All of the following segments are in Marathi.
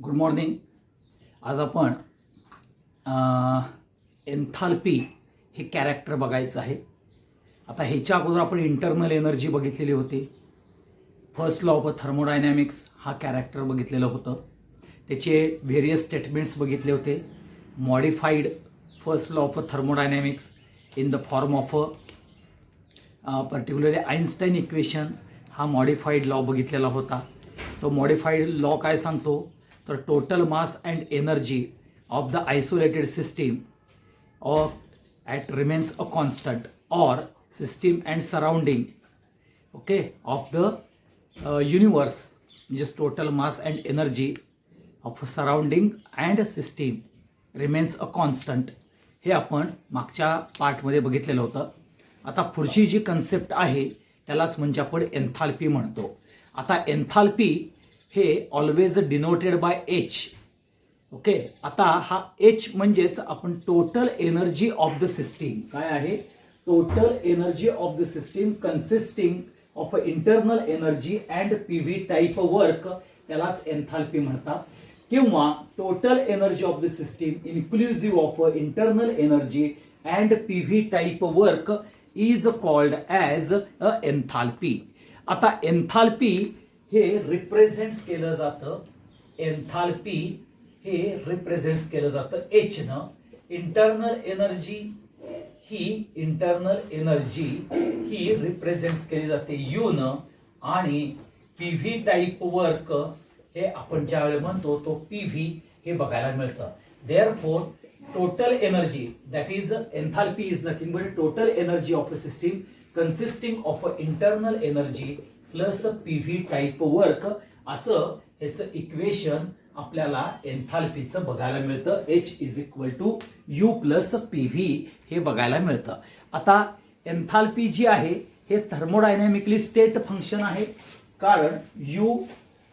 Good morning. आज आपण एन्थाल्पी हे कॅरेक्टर बघायचं आहे. आता ह्याच्या अगोदर आपण इंटरनल एनर्जी बघितलेली होती. फर्स्ट लॉ ऑफ थर्मोडायनॅमिक्स हा कॅरेक्टर बघितलेलं होतं. त्याचे व्हेरियस स्टेटमेंट्स बघितले होते. Modified first law of thermodynamics in the form of particularly Einstein equation हा मॉडिफाईड लॉ बघितलेला होता. तो मॉडिफाईड लॉ काय सांगतो तर total mass and energy of the isolated system or at remains a constant or system and surrounding of the universe, just total mass and energy of surrounding and system remains a constant. हे आपण मागच्या पार्टमध्ये बघितलेलं होतं. आता पुढची जी कन्सेप्ट आहे त्यालाच म्हणजे आपण एन्थाल्पी म्हणतो. आता एन्थाल्पी हे always denoted by H. Okay, आता हा एच म्हणजेच आपण total energy of the system काय आहे, total energy of the system consisting of internal energy and PV type work, त्यालाच एन्थाल्पी म्हणतात. किंवा total energy of the system inclusive of internal energy and PV type work is called as a enthalpy. आता एन्थाल्पी हे रिप्रेझेंट केलं जातं, एन्थाल्पी हे रिप्रेझेंट केलं जातं एच न. इंटरनल एनर्जी ही रिप्रेझेंट केली जाते यू न. आणि पीव्ही टाईप वर्क हे आपण ज्यावेळी म्हणतो तो पीव्ही हे बघायला मिळतं. Therefore total energy that is enthalpy is nothing but total energy of a system consisting of internal energy plus PV type work, असं ह्याचं इक्वेशन आपल्याला एन्थाल्पीचं बघायला मिळतं. H is equal to U plus PV हे बघायला मिळतं. आता एन्थाल्पी जी आहे हे थर्मोडायनॅमिकली स्टेट फंक्शन आहे, कारण यू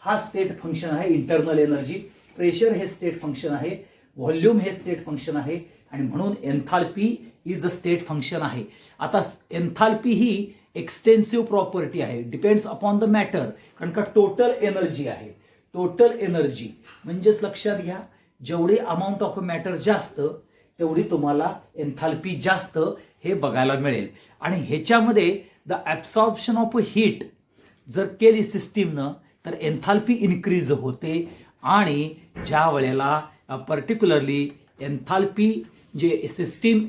हा स्टेट फंक्शन आहे इंटरनल एनर्जी, प्रेशर हे स्टेट फंक्शन आहे, व्हॉल्यूम हे स्टेट फंक्शन आहे, आणि म्हणून enthalpy is a state function आहे. आता एन्थाल्पी ही एक्सटेन्सिव्ह प्रॉपर्टी आहे, डिपेंड्स अपॉन द मॅटर, कारण का टोटल एनर्जी आहे. टोटल एनर्जी म्हणजेच लक्षात घ्या, जेवढी अमाऊंट ऑफ मॅटर जास्त तेवढी तुम्हाला एन्थाल्पी जास्त हे बघायला मिळेल. आणि ह्याच्यामध्ये द ॲब्सॉर्प्शन ऑफ हीट जर केली सिस्टीमनं तर एन्थाल्पी इन्क्रीज होते. आणि ज्या वेळेला पर्टिक्युलरली एन्थाल्पी जे सिस्टीम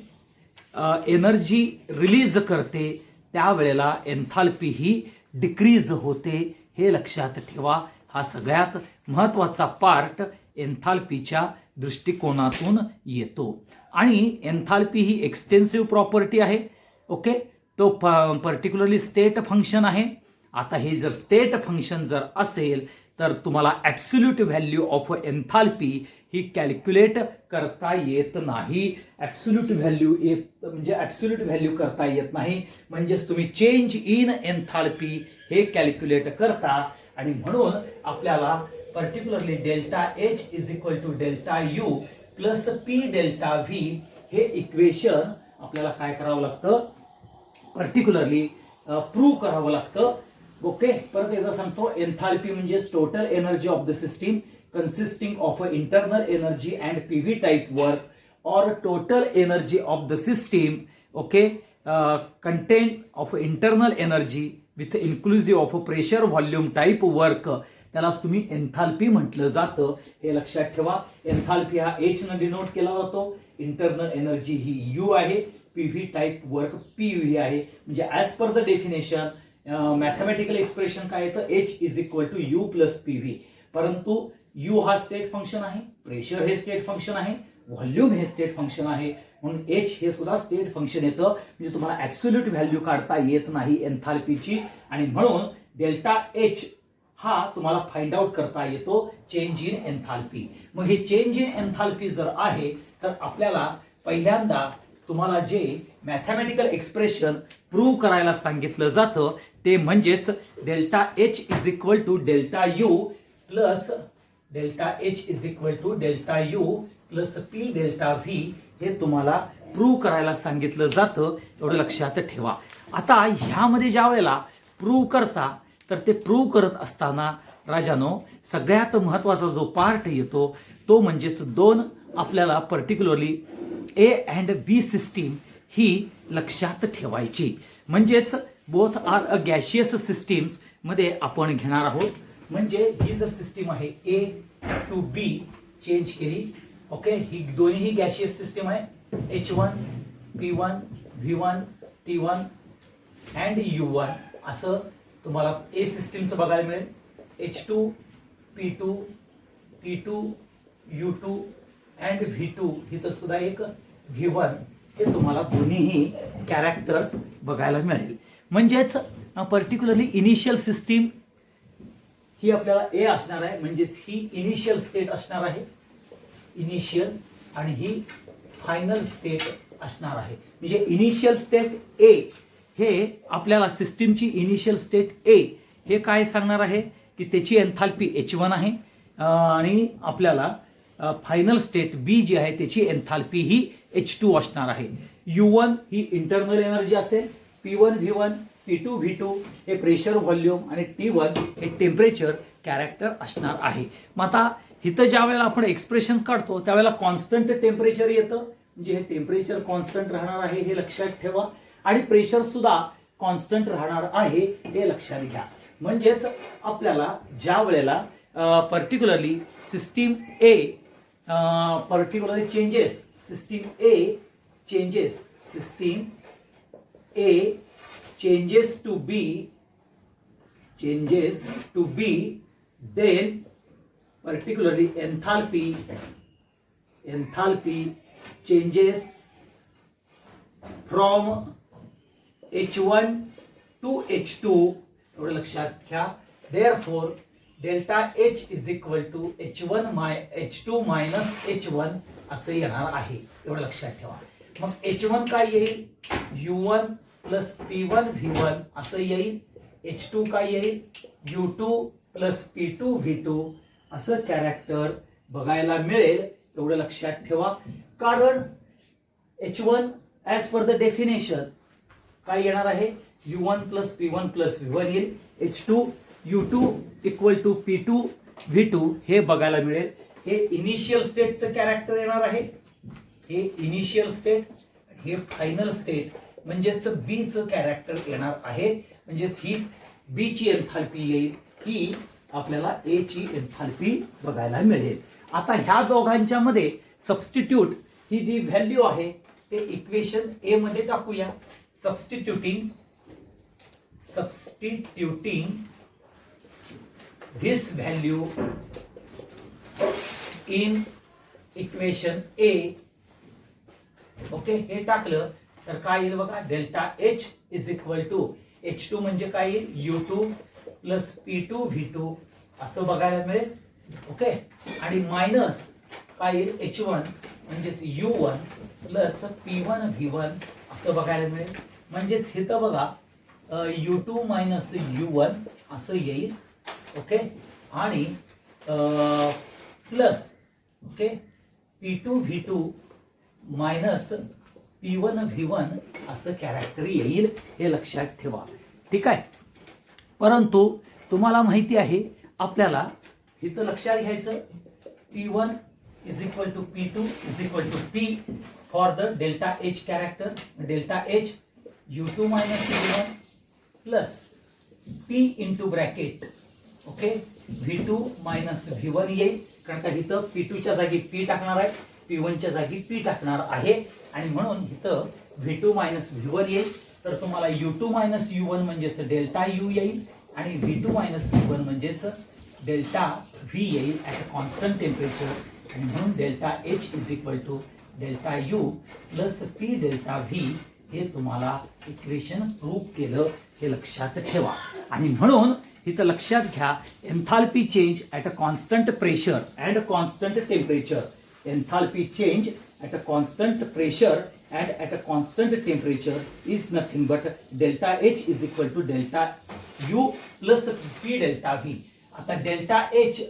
एनर्जी रिलीज करते त्यावेळेला एन्थाल्पी ही डिक्रीज होते. हे लक्षात ठेवा. हा सगळ्यात महत्वाचा पार्ट एन्थाल्पीच्या दृष्टिकोनातून येतो. आणि एन्थाल्पी ही एक्सटेन्सिव्ह प्रॉपर्टी आहे. ओके, तो पर्टिक्युलरली स्टेट फंक्शन आहे. आता हे जर स्टेट फंक्शन जर असेल तर तुम्हाला ॲब्सोल्यूट व्हॅल्यू ऑफ एन्थाल्पी ही कॅल्क्युलेट करता येत नाही. ॲब्सोल्यूट व्हॅल्यू म्हणजे ॲब्सोल्यूट व्हॅल्यू करता येत नाही, म्हणजेच तुम्ही चेंज इन एन्थाल्पी हे कॅल्क्युलेट करता. आणि म्हणून आपल्याला particularly delta H is equal to delta U plus P delta V हे इक्वेशन आपल्याला काय करावं लागतं, पर्टिक्युलरली प्रूव्ह करावं लागतं. ओके, परत एकदा सांगतो, एन्थाल्पी म्हणजे total energy of the system consisting of internal energy and PV type work और total energy of the system. Okay, content of internal energy with inclusive of pressure volume type work, त्यालाच तुम्ही एन्थाल्पी म्हटलं जातं. हे लक्षात ठेवा. एन्थाल्पी हा एच न डिनोट केला जातो, इंटरनल एनर्जी ही यू आहे, पीव्ही टाईप वर्क पीव्ही आहे. म्हणजे as per the definition mathematical expression काय येतं, H is equal to U plus PV. परंतु यू हा स्टेट फंक्शन आहे, प्रेशर हे स्टेट फंक्शन आहे, व्हॉल्यूम हे स्टेट फंक्शन आहे, म्हणून एच हे सुद्धा स्टेट फंक्शन येतं. म्हणजे तुम्हाला ॲब्सोल्यूट व्हॅल्यू काढता येत नाही एन्थाल्पीची. आणि म्हणून डेल्टा एच हा तुम्हाला फाइंड आउट करता येतो चेंज इन एन्थाल्पी. मग हे चेंज इन एन्थाल्पी जर आहे तर आपल्याला पहिल्यांदा तुम्हाला जे मॅथमॅटिकल एक्सप्रेशन प्रूव्ह करायला सांगितलं जातं ते म्हणजेच delta H is equal to delta U plus P delta V हे तुम्हाला प्रूव्ह करायला सांगितलं जातं. एवढं लक्षात ठेवा. आता ह्यामध्ये ज्या वेळेला प्रूव्ह करता तर ते प्रूव्ह करत असताना राजानो, सगळ्यात महत्वाचा जो पार्ट येतो तो म्हणजेच दोन आपल्याला particularly A and B system ही लक्षात ठेवायची. म्हणजेच both are a gaseous systems मध्ये आपण घेणार आहोत. म्हणजे ही जर सिस्टीम आहे ए टू बी चेंज केली, ओके, ही दोन्ही गॅशियस सिस्टीम आहे. H1 P1 V1 T1 and U1 असं तुम्हाला ए सिस्टीमचं बघायला मिळेल. H2 P2 T2 U2 and V2 इथं सुद्धा एक V1 हे तुम्हाला दोन्हीही कॅरेक्टर्स बघायला मिळेल. म्हणजेच पर्टिक्युलरली इनिशियल सिस्टीम ही आपल्याला ए असणार आहे, म्हणजेच ही इनिशियल स्टेट असणार आहे, इनिशियल, आणि ही फायनल स्टेट असणार आहे. म्हणजे इनिशियल स्टेट ए हे आपल्याला सिस्टीमची इनिशियल स्टेट ए हे काय सांगणार आहे की त्याची एन्थाल्पी H1 आहे, आणि आपल्याला फायनल स्टेट बी जी आहे त्याची एन्थाल्पी ही H2 असणार आहे. U1 ही इंटरनल एनर्जी असेल, P1 V1 P2 V2 हे प्रेशर व्हॉल्यूम आणि T1 हे टेम्परेचर कॅरेक्टर असणार आहे. मग आता इथं ज्या वेळेला आपण एक्सप्रेशन काढतो त्यावेळेला कॉन्स्टंट टेम्परेचर येतं, म्हणजे हे टेम्परेचर कॉन्स्टंट राहणार आहे हे लक्षात ठेवा, आणि प्रेशर सुद्धा कॉन्स्टंट राहणार आहे हे लक्षात घ्या. म्हणजेच आपल्याला ज्या वेळेला particularly system A particularly changes, system A changes to B, then particularly enthalpy changes from H1 to H2 एवढं लक्षात घ्या. Therefore delta H is equal to H2 minus H1 असं येणार आहे, एवढं लक्षात ठेवा. मग H1 काय येईल, U1 प्लस P1 V1 असं येईल. H2 काय येईल, U2 प्लस P2 V2 असं कॅरेक्टर बघायला मिळेल, एवढं लक्षात ठेवा. कारण H1 as per the definition काय येणार आहे, U1 plus P1 plus V1 येईल. H2 U2 equal to P2 V2 हे बघायला मिळेल. हे इनिशियल स्टेटचं कॅरेक्टर येणार आहे, हे इनिशियल स्टेट, हे फायनल स्टेट म्हणजेच बी चं कॅरेक्टर येणार आहे. म्हणजेच ही बी ची एन्थाल्पी येईल, ही आपल्याला ए ची एन्थाल्पी बघायला मिळेल. आता ह्या दोघांच्या मध्ये सबस्टिट्यूट ही जी व्हॅल्यू आहे ते इक्वेशन ए मध्ये टाकूया. Substituting this value in equation A, okay, हे टाकलं तर काय येईल बघा, delta H is equal to H2 म्हणजे काय येईल, U2 प्लस P2 V2 असं बघायला मिळेल. ओके, आणि मायनस काय येईल, H1 म्हणजेच U1 प्लस P1 V1 असं बघायला मिळेल. म्हणजेच इथं बघा U2 मायनस U1 असं येईल. ओके, आणि plus okay P2 V2 minus P1 V1 असं कॅरेक्टर येईल, हे लक्षात ठेवा. ठीक आहे. परंतु तुम्हाला माहिती आहे आपल्याला इथं लक्षात घ्यायचं, P1 is equal to P2 is equal to P for the delta H character. Delta H U2 minus U1 plus P into bracket okay V2 minus V1 येईल, कारण का इथं P2 च्या जागी P टाकणार आहे, P1 च्या जागी P टाकणार आहे, आणि म्हणून इथं V2 मायनस V1 येईल. तर तुम्हाला U2 मायनस U1 म्हणजेच डेल्टा U येईल, आणि V2 मायनस V1 म्हणजेच डेल्टा V येईल ॲट अ कॉन्स्टंट टेम्परेचर, आणि म्हणून delta H is equal to delta U plus P delta V हे तुम्हाला इक्वेशन प्रूव्ह केलं, हे लक्षात ठेवा. आणि म्हणून इथं लक्षात घ्या, enthalpy change at a constant pressure and constant temperature. Enthalpy change at a constant pressure and at a constant temperature is nothing but delta H is equal to delta U plus P delta V. आता डेल्टा H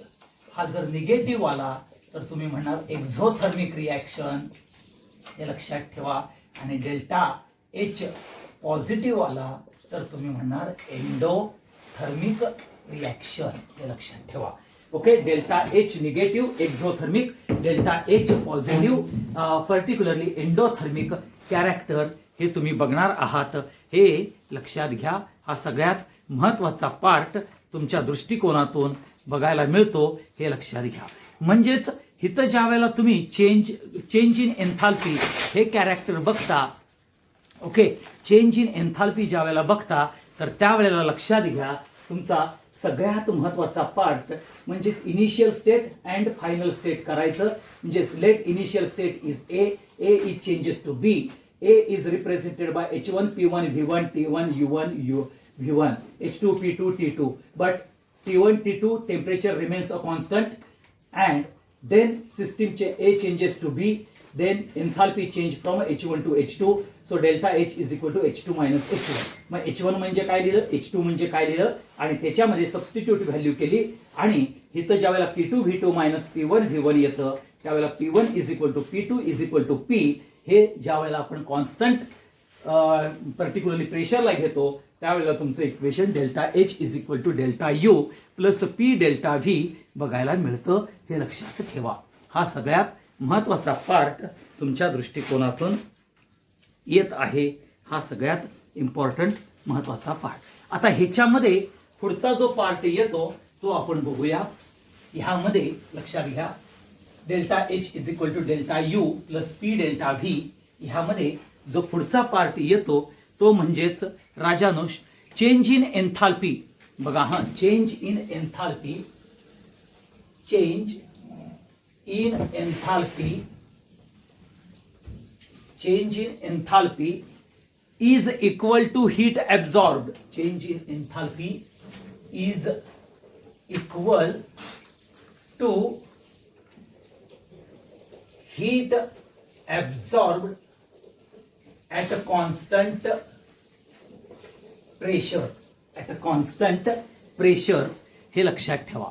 हा जर निगेटिव्ह आला तर तुम्ही म्हणणार एक्झोथर्मिक रिॲक्शन, हे लक्षात ठेवा. आणि डेल्टा H पॉझिटिव्ह आला तर तुम्ही म्हणणार एंडोथर्मिक रिॲक्शन, हे लक्षात ठेवा. Okay, delta H negative exothermic, delta H positive particularly endothermic character हे तुम्ही बघणार आहात. हे लक्षात घ्या. हा सगळ्यात महत्वाचा पार्ट तुमच्या दृष्टिकोनातून बघायला मिळतो, हे लक्षात घ्या. म्हणजेच इथं ज्या वेळेला तुम्ही चेंज इन एन्थाल्पी हे कॅरेक्टर बघता, ओके, चेंज इन एन्थाल्पी ज्या वेळेला बघता तर त्यावेळेला लक्षात घ्या तुमचा सगळ्यात महत्वाचा पार्ट म्हणजेच initial state and final state करायचं. म्हणजेच let initial state is A is changes to B. A is represented by H1, P1, V1, T1, U1, V1, H2, P2, T2. But T1, T2 temperature remains a constant, and then system A changes to B. Then enthalpy change from H1 to H2. So delta H is equal to H2 minus H1. मग H1 म्हणजे काय लिहिलं, H2 म्हणजे काय लिहिलं आणि त्याच्यामध्ये सबस्टिट्यूट व्हॅल्यू केली. आणि इथं ज्या वेळेला P2 V2 minus P1 V1 येतं त्यावेळेला P1 is equal to P2 is equal to P. हे ज्या वेळेला आपण कॉन्स्टंट पर्टिक्युलरली प्रेशरला घेतो त्यावेळेला तुमचं equation delta H is equal to delta U plus P delta V बघायला मिळतं. हे लक्षात ठेवा. हा सगळ्यात महत्वाचा पार्ट तुमच्या दृष्टिकोनातून येत आहे. हा सगळ्यात इम्पॉर्टंट महत्वाचा पार्ट. आता ह्याच्यामध्ये पुढचा जो पार्ट येतो तो आपण बघूया. ह्यामध्ये लक्षात घ्या delta H is equal to delta U plus P delta V. ह्यामध्ये जो पुढचा पार्ट येतो तो म्हणजेच राजानुष चेंज इन एन्थाल्पी. बघा हा, change in enthalpy, change in enthalpy, change in enthalpy is equal to heat absorbed. Change in enthalpy is equal to heat absorbed at a constant pressure. At a constant pressure हे लक्षात ठेवा.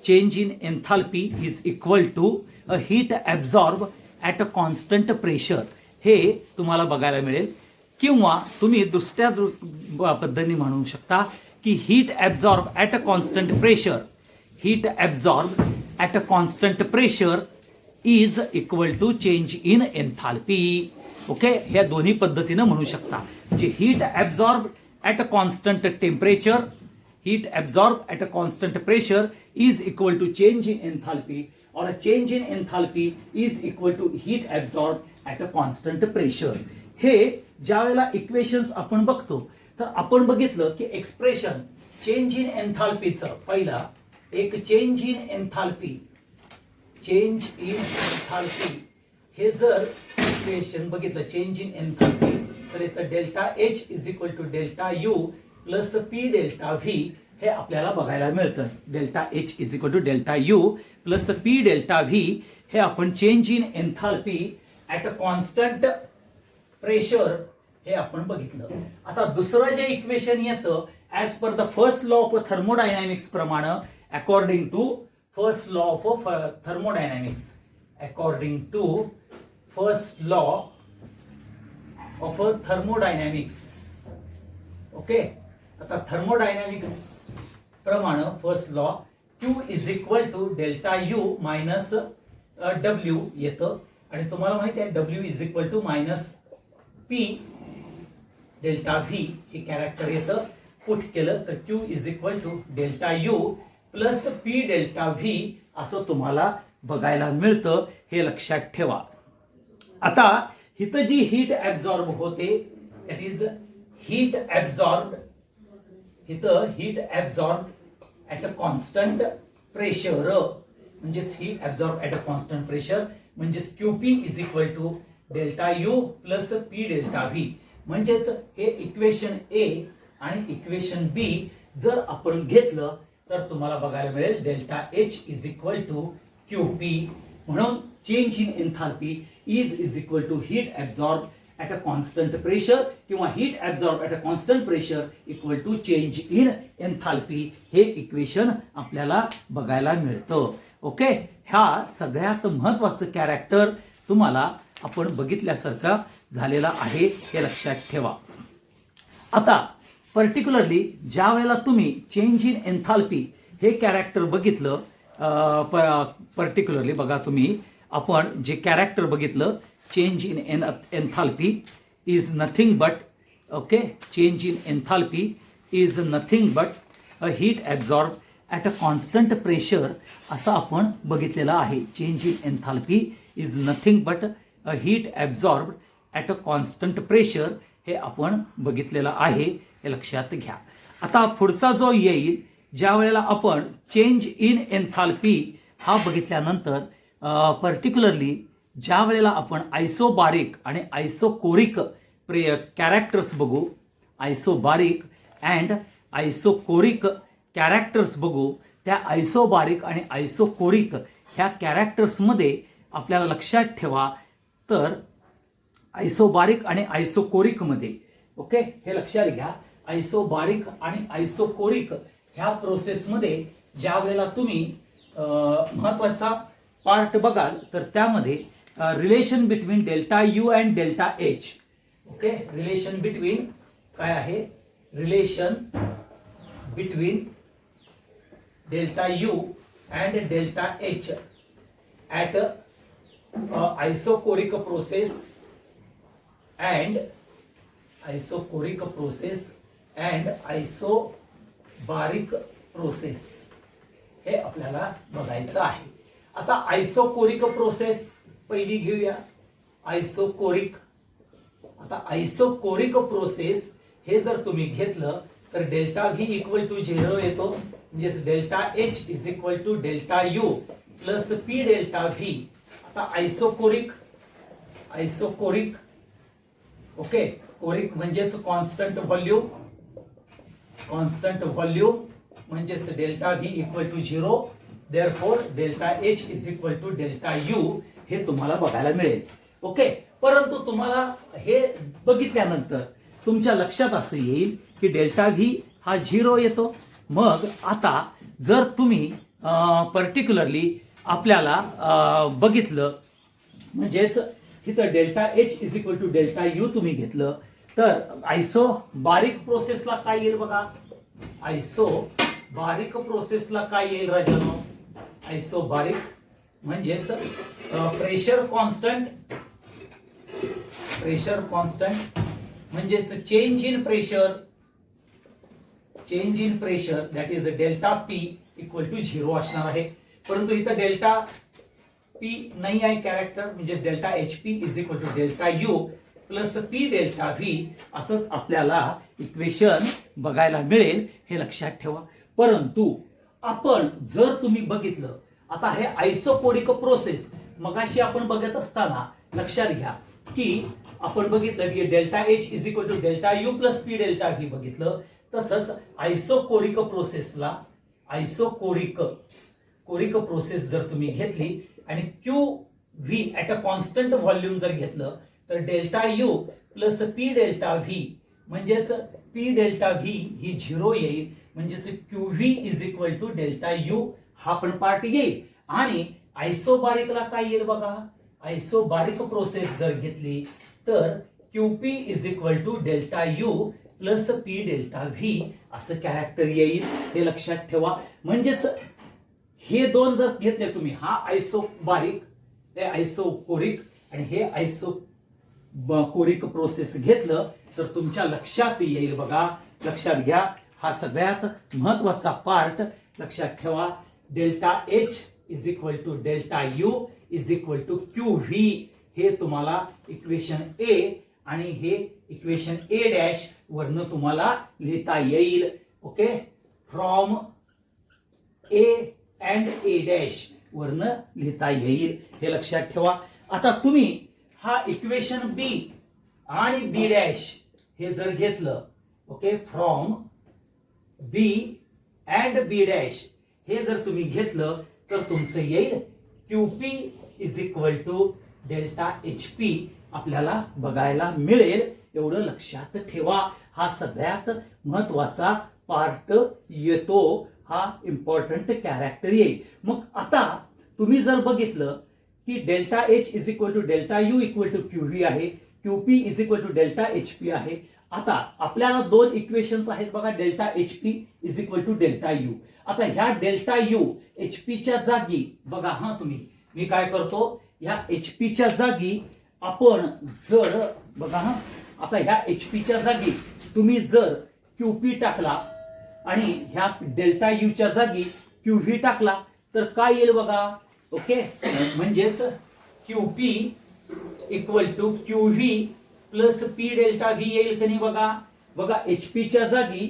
Change in enthalpy is equal to a heat absorb at a constant pressure. हे तुम्हाला बघायला मिळेल. किंवा तुम्ही दुसऱ्या पद्धतीने म्हणू शकता की heat absorb at a constant pressure, heat absorb at a constant pressure is equal to change in enthalpy. Okay, ह्या दोन्ही पद्धतीनं म्हणू शकता. म्हणजे heat absorb at a constant temperature, heat absorb at a constant pressure is equal to change in enthalpy, और change in enthalpy is equal to heat absorb at a constant pressure. हे ज्या वेळेला इक्वेशन्स आपण बघतो तर आपण बघितलं की एक्सप्रेशन चेंज इन एन्थाल्पीचं पहिला एक change in enthalpy, change in enthalpy हे जर इक्वेशन बघितलं चेंज इन एन्थाल्पी तर इथं delta H is equal to delta U plus P delta V हे आपल्याला बघायला मिळतं. Delta H is equal to delta U plus P delta V हे आपण change in enthalpy at a constant pressure हे आपण बघितलं. आता दुसरं जे इक्वेशन येतं as per the first law of thermodynamics प्रमाणे according to first law of thermodynamics, according to first law of thermodynamics. Okay, आता thermodynamics प्रमाणे first law Q is equal to delta U minus W येतं आणि तुम्हाला माहिती आहे W is equal to minus P delta V हे कॅरेक्टर येतं. पुट केलं तर Q is equal to delta U plus P delta V असं तुम्हाला बघायला मिळतं. हे लक्षात ठेवा. आता इथं जी हीट ॲब्झॉर्ब होते दॅट इज हीट ॲब्झॉर्ब, इथं heat absorb at a constant pressure म्हणजेच heat absorb at a constant pressure म्हणजेच Q P is equal to delta U plus P delta V. म्हणजेच हे इक्वेशन ए आणि इक्वेशन बी जर आपण घेतलं तर तुम्हाला बघायला मिळेल delta H is equal to Q P. म्हणून change in enthalpy is equal to heat absorb at a constant pressure किंवा heat absorb at a constant pressure equal to change in enthalpy हे इक्वेशन आपल्याला बघायला मिळतं. ओके, ह्या सगळ्यात महत्वाचं कॅरेक्टर तुम्हाला आपण बघितल्यासारखं झालेला आहे हे लक्षात ठेवा. आता पर्टिक्युलरली ज्या वेळेला तुम्ही चेंज इन एन्थाल्पी हे कॅरेक्टर बघितलं, पर्टिक्युलरली बघा तुम्ही, आपण जे कॅरेक्टर बघितलं, change in enthalpy is nothing but, okay, change in enthalpy is nothing but a heat absorb at a constant pressure, असं आपण बघितलेलं आहे. Change in enthalpy is nothing but a heat absorb at a constant pressure, हे आपण बघितलेलं आहे, हे लक्षात घ्या. आता पुढचा जो येईल, ज्या वेळेला आपण चेंज इन एन्थाल्पी हा बघितल्यानंतर पर्टिक्युलरली ज्या वेळेला आपण आयसोबारिक आणि आयसोकोरिक कॅरेक्टर्स बघू, आयसोबारिक अँड आयसोकोरिक कॅरेक्टर्स बघू, त्या आयसोबारिक आणि आयसोकोरिक ह्या कॅरेक्टर्समध्ये आपल्याला लक्षात ठेवा, तर आयसोबारिक आणि आयसोकोरिकमध्ये, ओके, हे लक्षात घ्या, आयसोबारिक आणि आयसोकोरिक ह्या प्रोसेसमध्ये ज्या वेळेला तुम्ही महत्वाचा पार्ट बघाल, तर त्यामध्ये relation between delta U and delta H, okay, relation between काय आहे, relation between delta U and delta H at isochoric process and isocoric process and isobaric process, हे आपल्याला बघायचं आहे. आता आयसोकोरिक प्रोसेस पहिली घेऊया, आयसोकोरिक. आता आयसोकोरिक प्रोसेस हे जर तुम्ही घेतलं तर डेल्टा व्ही इक्वल टू 0 येतो, म्हणजे delta H is equal to delta U plus P delta V. आता आयसोकोरिक, आयसोकोरिक, ओके, कोरिक म्हणजेच कॉन्स्टंट व्हॉल्यूम, कॉन्स्टंट व्हॉल्यूम म्हणजेच delta V equal to 0, therefore delta H is equal to delta U, हे तुम्हाला बघायला मिळेल. ओके, परंतु तुम्हाला हे बघितल्यानंतर तुमच्या लक्षात असं येईल की डेल्टा व्ही हा 0 येतो. मग आता जर तुम्ही पर्टिक्युलरली आपल्याला बघितलं, म्हणजेच इथं delta H is equal to delta U तुम्ही घेतलं, तर आयसोबारिक प्रोसेसला काय येईल बघा, आयसोबारिक प्रोसेसला काय येईल राजानो, आयसोबारिक म्हणजेच प्रेशर कॉन्स्टंट, प्रेशर कॉन्स्टंट म्हणजेच change in pressure, change in pressure that is delta P equal to 0 असणार आहे. परंतु इथं डेल्टा पी नाही आहे कॅरेक्टर, म्हणजे delta H P is equal to delta U plus P delta V, असंच आपल्याला इक्वेशन बघायला मिळेल, हे लक्षात ठेवा. परंतु आपण जर तुम्ही बघितलं, आता हे आयसोकोरिक प्रोसेस मगाशी आपण बघत असताना लक्षात घ्या की आपण बघितलं की delta H is equal to delta U plus P delta V बघितलं. तसंच आयसोकोरिक प्रोसेसला, आयसोकोरिक कोरिक प्रोसेस जर तुम्ही घेतली आणि Q V at a constant volume जर घेतलं, तर delta U plus P delta V म्हणजेच पी डेल्टा व्ही ही 0 येईल, म्हणजेच Q V is equal to delta U हा पण पार्ट येईल. आणि आयसोबारिकला काय येईल बघा, आयसोबारिक प्रोसेस जर घेतली तर QP is equal to delta U plus P delta V असं कॅरेक्टर येईल, हे लक्षात ठेवा. म्हणजेच हे दोन जर घेतले तुम्ही, हा आयसोबारिक, हे आयसोकोरिक आणि हे आयसोकोरिक प्रोसेस घेतलं, तर तुमच्या लक्षात येईल बघा, लक्षात घ्या, हा सगळ्यात महत्वाचा पार्ट लक्षात ठेवा. Delta H is equal to delta U is equal to Q V, हे तुम्हाला इक्वेशन ए आणि हे इक्वेशन ए डॅश वरनं तुम्हाला लिहिता येईल. Okay, from A and A dash वरनं लिहिता येईल, हे लक्षात ठेवा. आता तुम्ही हा इक्वेशन बी आणि बी डॅश हे जर घेतलं, okay, from B and B dash हे जर तुम्ही घेतलं, तर तुमचं येईल QP is equal to delta H P आपल्याला बघायला मिळेल, एवढं लक्षात ठेवा. हा सगळ्यात महत्वाचा पार्ट येतो, हा इम्पॉर्टंट कॅरेक्टर येईल. मग आता तुम्ही जर बघितलं की delta H is equal to delta U equal to Q V आहे, Q P is equal to delta H P आहे, आता आपल्याला दोन इक्वेशन्स आहेत बघा, delta H P is equal to delta U. आता ह्या डेल्टा यू एच पीच्या जागी बघा, हा तुम्ही मी काय करतो, ह्या एच पीच्या जागी आपण जर बघा, हा आता ह्या एच पीच्या जागी तुम्ही जर क्यूपी टाकला आणि ह्या डेल्टा यूच्या जागी क्यूव्ही टाकला तर काय येईल बघा. ओके, म्हणजेच Q P equal to Q V plus P delta V येईल का नाही बघा. बघा, एचपीच्या जागी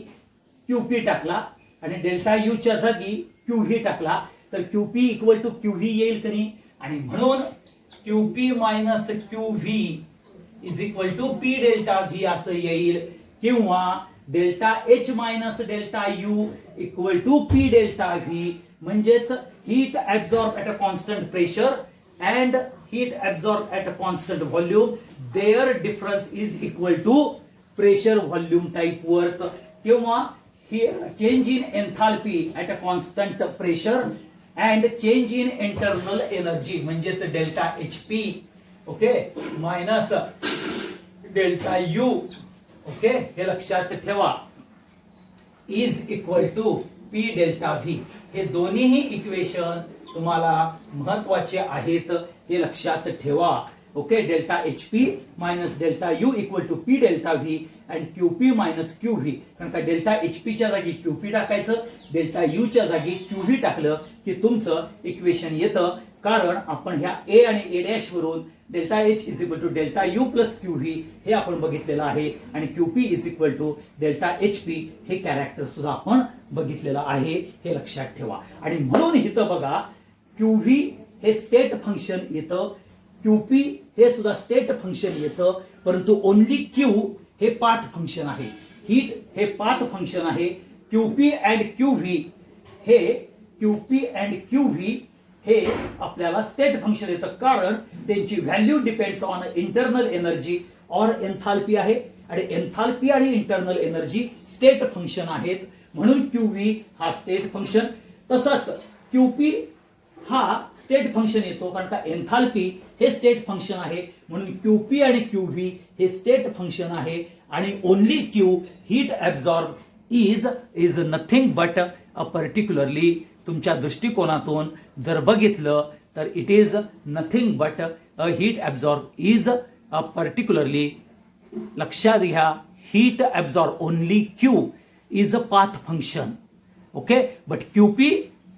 क्यूपी टाकला आणि डेल्टा यूच्या जागी क्यूव्ही टाकला तर क्यूपी इक्वल टू क्यूव्ही येईल का नाही. आणि म्हणून Q P minus Q V is equal to P delta V असं येईल, किंवा delta H minus delta U equal to P delta V. म्हणजेच heat absorb at a constant pressure and heat absorbed at a constant volume, their difference is equal to pressure volume type work, किंवा change in enthalpy at a constant pressure and change in internal energy म्हणजेच delta H P okay minus delta U. Okay, हे लक्षात ठेवा, is equal to P delta V. हे दोन्हीही इक्वेशन तुम्हाला महत्वाचे आहेत, हे लक्षात ठेवा. Okay, delta H P minus delta U equal to P delta V and Q P minus Q V. कारण का डेल्टा एच पीच्या जागी क्यूपी टाकायचं, डेल्टा यूच्या जागी क्यूव्ही टाकलं की तुमचं इक्वेशन येतं. कारण आपण ह्या ए आणि ए डॅश वरून delta H is equal to delta U plus Q V हे आपण बघितलेलं आहे आणि Q P is equal to delta H P हे कॅरेक्टर सुद्धा आपण बघितलेलं आहे, हे लक्षात ठेवा. आणि म्हणून इथं बघा, क्यूव्ही हे स्टेट फंक्शन येतं, क्यूपी हे सुद्धा स्टेट फंक्शन येतं, परंतु ओनली क्यू हे पाथ फंक्शन आहे, हीट हे पाथ फंक्शन आहे. क्यूपी अँड क्यूव्ही हे क्यूपी अँड क्यूव्ही हे आपल्याला स्टेट फंक्शन येतं, कारण त्यांची value depends on internal energy और एन्थाल्पी आहे आणि एन्थाल्पी आणि इंटरनल एनर्जी स्टेट फंक्शन आहेत. म्हणून क्यूव्ही हा स्टेट फंक्शन, तसंच क्यूपी हा स्टेट फंक्शन येतो कारण का एन्थाल्पी हे स्टेट फंक्शन आहे. म्हणून क्यूपी आणि क्यूव्ही हे स्टेट फंक्शन आहे आणि only Q heat absorb is nothing but a particularly, तुमच्या दृष्टिकोनातून जर बघितलं तर it is nothing but a heat absorb is a particularly. लक्षात घ्या, heat absorb only Q is a path function. Okay, but Q P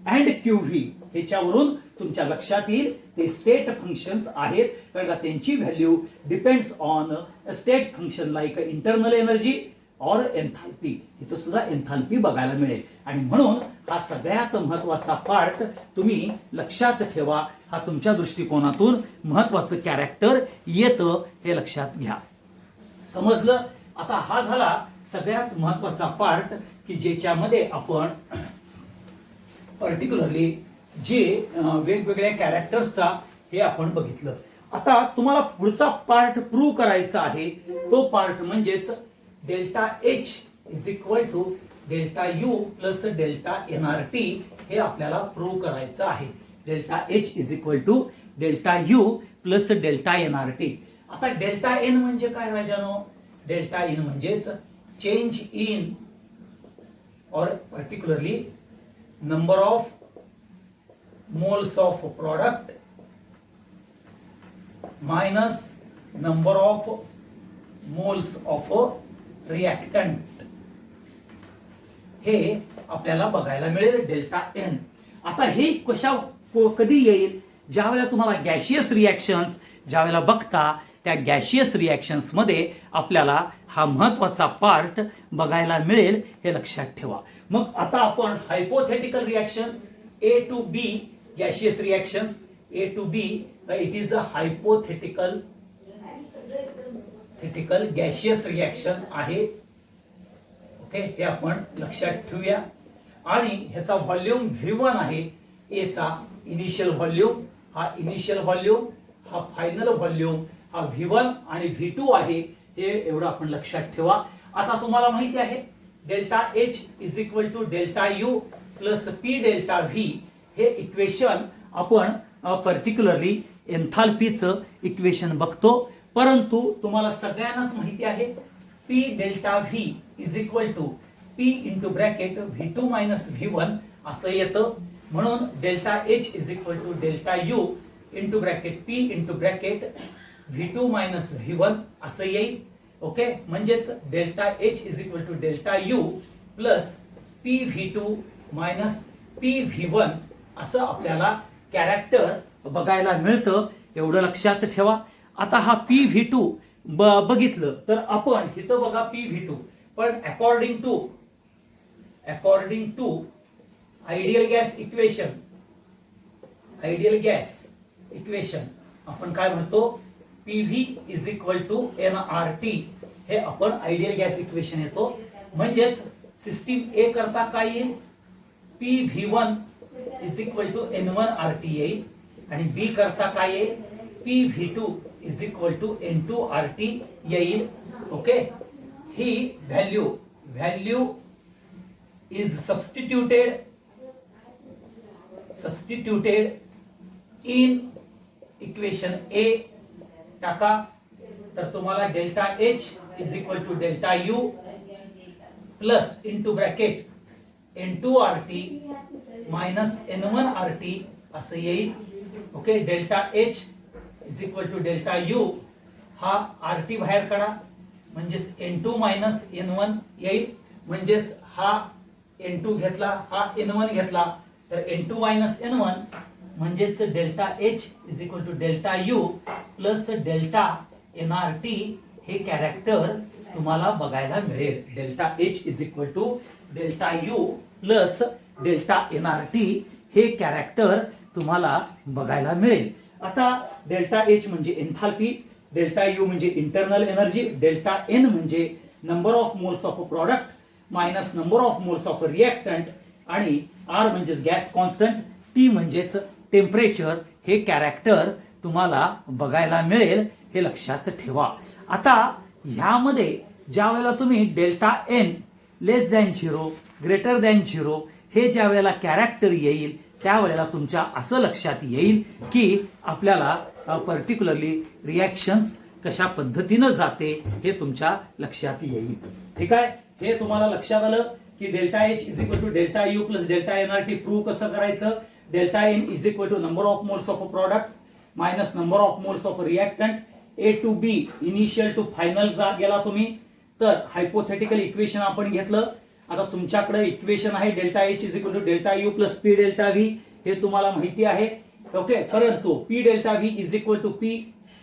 and Q V ह्याच्यावरून तुमच्या लक्षात येईल ते स्टेट फंक्शन्स आहेत, कारण का त्यांची value depends on state function like internal energy और एन्थाल्पी. इथं सुद्धा एन्थाल्पी बघायला मिळेल आणि म्हणून हा सगळ्यात महत्वाचा पार्ट तुम्ही लक्षात ठेवा. हा तुमच्या दृष्टिकोनातून महत्वाचं कॅरेक्टर येतं, हे लक्षात घ्या. समजलं? आता हा झाला सगळ्यात महत्वाचा पार्ट की ज्याच्यामध्ये आपण पर्टिक्युलरली जे वेगवेगळ्या कॅरेक्टर्सचा हे आपण बघितलं. आता तुम्हाला पुढचा पार्ट प्रूव्ह करायचा आहे, तो पार्ट म्हणजेच delta H is equal to delta U plus delta NRT हे आपल्याला प्रूव्ह करायचं आहे. Delta H is equal to delta U plus delta NRT. आता डेल्टा एन म्हणजे काय राजानो? डेल्टा एन म्हणजेच change in or particularly number of moles of product minus number of moles of reactant, हे आपल्याला बघायला मिळेल डेल्टा एन. आता हे कधी येईल? ज्या वेळेला तुम्हाला गॅशियस रिएक्शन्स ज्या वेळेला बघता त्या गॅशियस रिएक्शन्स मध्ये आपल्याला हा महत्वाचा पार्ट बघायला मिळेल, हे लक्षात ठेवा. मग आता आपण hypothetical reaction A to B gaseous reactions A to B, it is a hypothetical gaseous reaction आहे. ओके, हे आपण लक्षात ठेवूया. आणि ह्याचा व्हॉल्यूम V1 आहे, एचा इनिशियल व्हॉल्यूम, हा इनिशियल व्हॉल्यूम, हा फायनल व्हॉल्यूम, हा V1 आणि V2 आहे, हे एवढं आपण लक्षात ठेवा. आता तुम्हाला माहिती आहे delta H is equal to delta U plus P delta V हे इक्वेशन आपण पर्टिक्युलरली एन्थाल्पीचं इक्वेशन बघतो. परंतु तुम्हाला सगळ्यांनाच माहिती आहे P delta V is equal to P into bracket V2 minus V1 असं येतं. म्हणून delta H is equal to delta U into bracket P into bracket V2 minus V1 असं येईल. ओके, म्हणजेच delta H is equal to delta U plus PV2 minus PV1 असं आपल्याला कॅरेक्टर बघायला मिळतं. एवढं लक्षात ठेवा. आता हा PV2 बघितलं तर आपण इथं बघा PV2, पण according to ideal gas equation आपण काय म्हणतो, PV is equal to nRT हे आपण आयडियल गॅस इक्वेशन येतो. म्हणजेच सिस्टीम A करता काय येईल, PV1 is equal to N1RT येईल आणि B करता काय येईल, PV2 is equal to N2RT येईल. ओके, ही value is substituted in equation A टाका तर तुम्हाला delta H is equal to delta U plus into bracket N2RT minus N1RT असं येईल. Okay, delta H is equal to delta U हा RT बाहेर काढा म्हणजेच N2 मायनस N1 येईल. म्हणजेच हा N2 घेतला, हा N1 घेतला तर N2 मायनस N1 म्हणजेच delta H is equal to delta U plus delta NRT हे कॅरेक्टर तुम्हाला बघायला मिळेल. Delta H is equal to delta U plus delta NRT हे कॅरेक्टर तुम्हाला बघायला मिळेल. आता डेल्टा H म्हणजे एन्थाल्पी, डेल्टा U म्हणजे इंटरनल एनर्जी, डेल्टा N म्हणजे number of moles of a product minus number of moles of a reactant आणि R म्हणजे गॅस कॉन्स्टंट, T म्हणजेच टेम्परेचर हे कॅरेक्टर तुम्हाला बघायला मिळेल. हे लक्षात ठेवा. आता ह्यामध्ये ज्या वेळेला तुम्ही डेल्टा N लेस दॅन 0 ग्रेटर दॅन 0 हे ज्या वेळेला कॅरेक्टर येईल त्यावेळेला तुमच्या असं लक्षात येईल की आपल्याला पर्टिक्युलरली रिॲक्शन्स कशा पद्धतीनं जाते हे तुमच्या लक्षात येईल. ठीक आहे, हे तुम्हाला लक्षात आलं की delta H is equal to delta U plus delta NRT prove कसं करायचं. Delta N is equal to number of moles of a product minus number of moles of a reactant A to B initial to final गेला तुम्ही तर हायपोथेटिकल इक्वेशन आपण घेतलं. आता तुमच्याकडे इक्वेशन आहे delta H is equal to delta U plus P delta V हे तुम्हाला माहिती आहे. ओके, परंतु P delta V is equal to P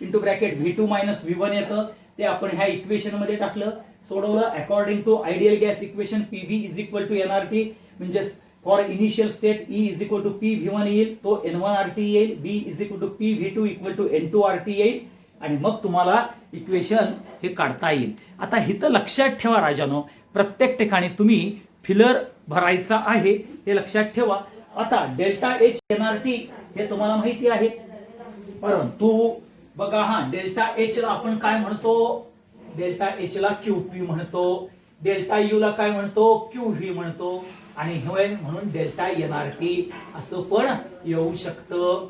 into bracket V2 minus V1 येतं ते आपण ह्या इक्वेशन मध्ये टाकलं, सोडवलं. According to ideal gas equation PV is equal to NRT म्हणजे for initial state E is equal to PV1 येईल, तो N1RT येईल, B is equal to PV2 equal to N2RT येईल आणि मग तुम्हाला इक्वेशन हे काढता येईल. आता इथं लक्षात ठेवा राजानो, प्रत्येक ठिकाणी तुम्ही फिलर भरायचा आहे हे लक्षात ठेवा. आता डेल्टा H NRT हे तुम्हाला माहिती आहे, परंतु बघा हा डेल्टा H ला आपण काय म्हणतो, डेल्टा H ला QP म्हणतो, डेल्टा U ला काय म्हणतो, QV म्हणतो आणि म्हणून डेल्टा NRT असं पण येऊ शकतं.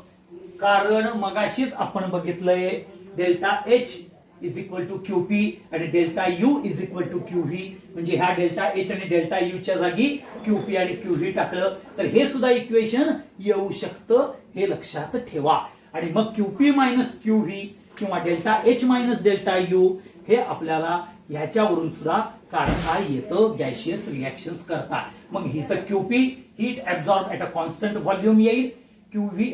कारण मगाशीच आपण बघितलंय delta H is equal to QP आणि delta U is equal to QV म्हणजे ह्या डेल्टा H आणि डेल्टा U च्या जागी QP आणि QV टाकलं तर हे सुद्धा इक्वेशन येऊ शकतं, हे लक्षात ठेवा. आणि मग QP मायनस QV किंवा delta H minus delta U हे आपल्याला ह्याच्यावरून सुद्धा काढता येतं गॅशियस रिएक्शन्स करता. मग इथं QP heat absorb at a constant volume येईल, QV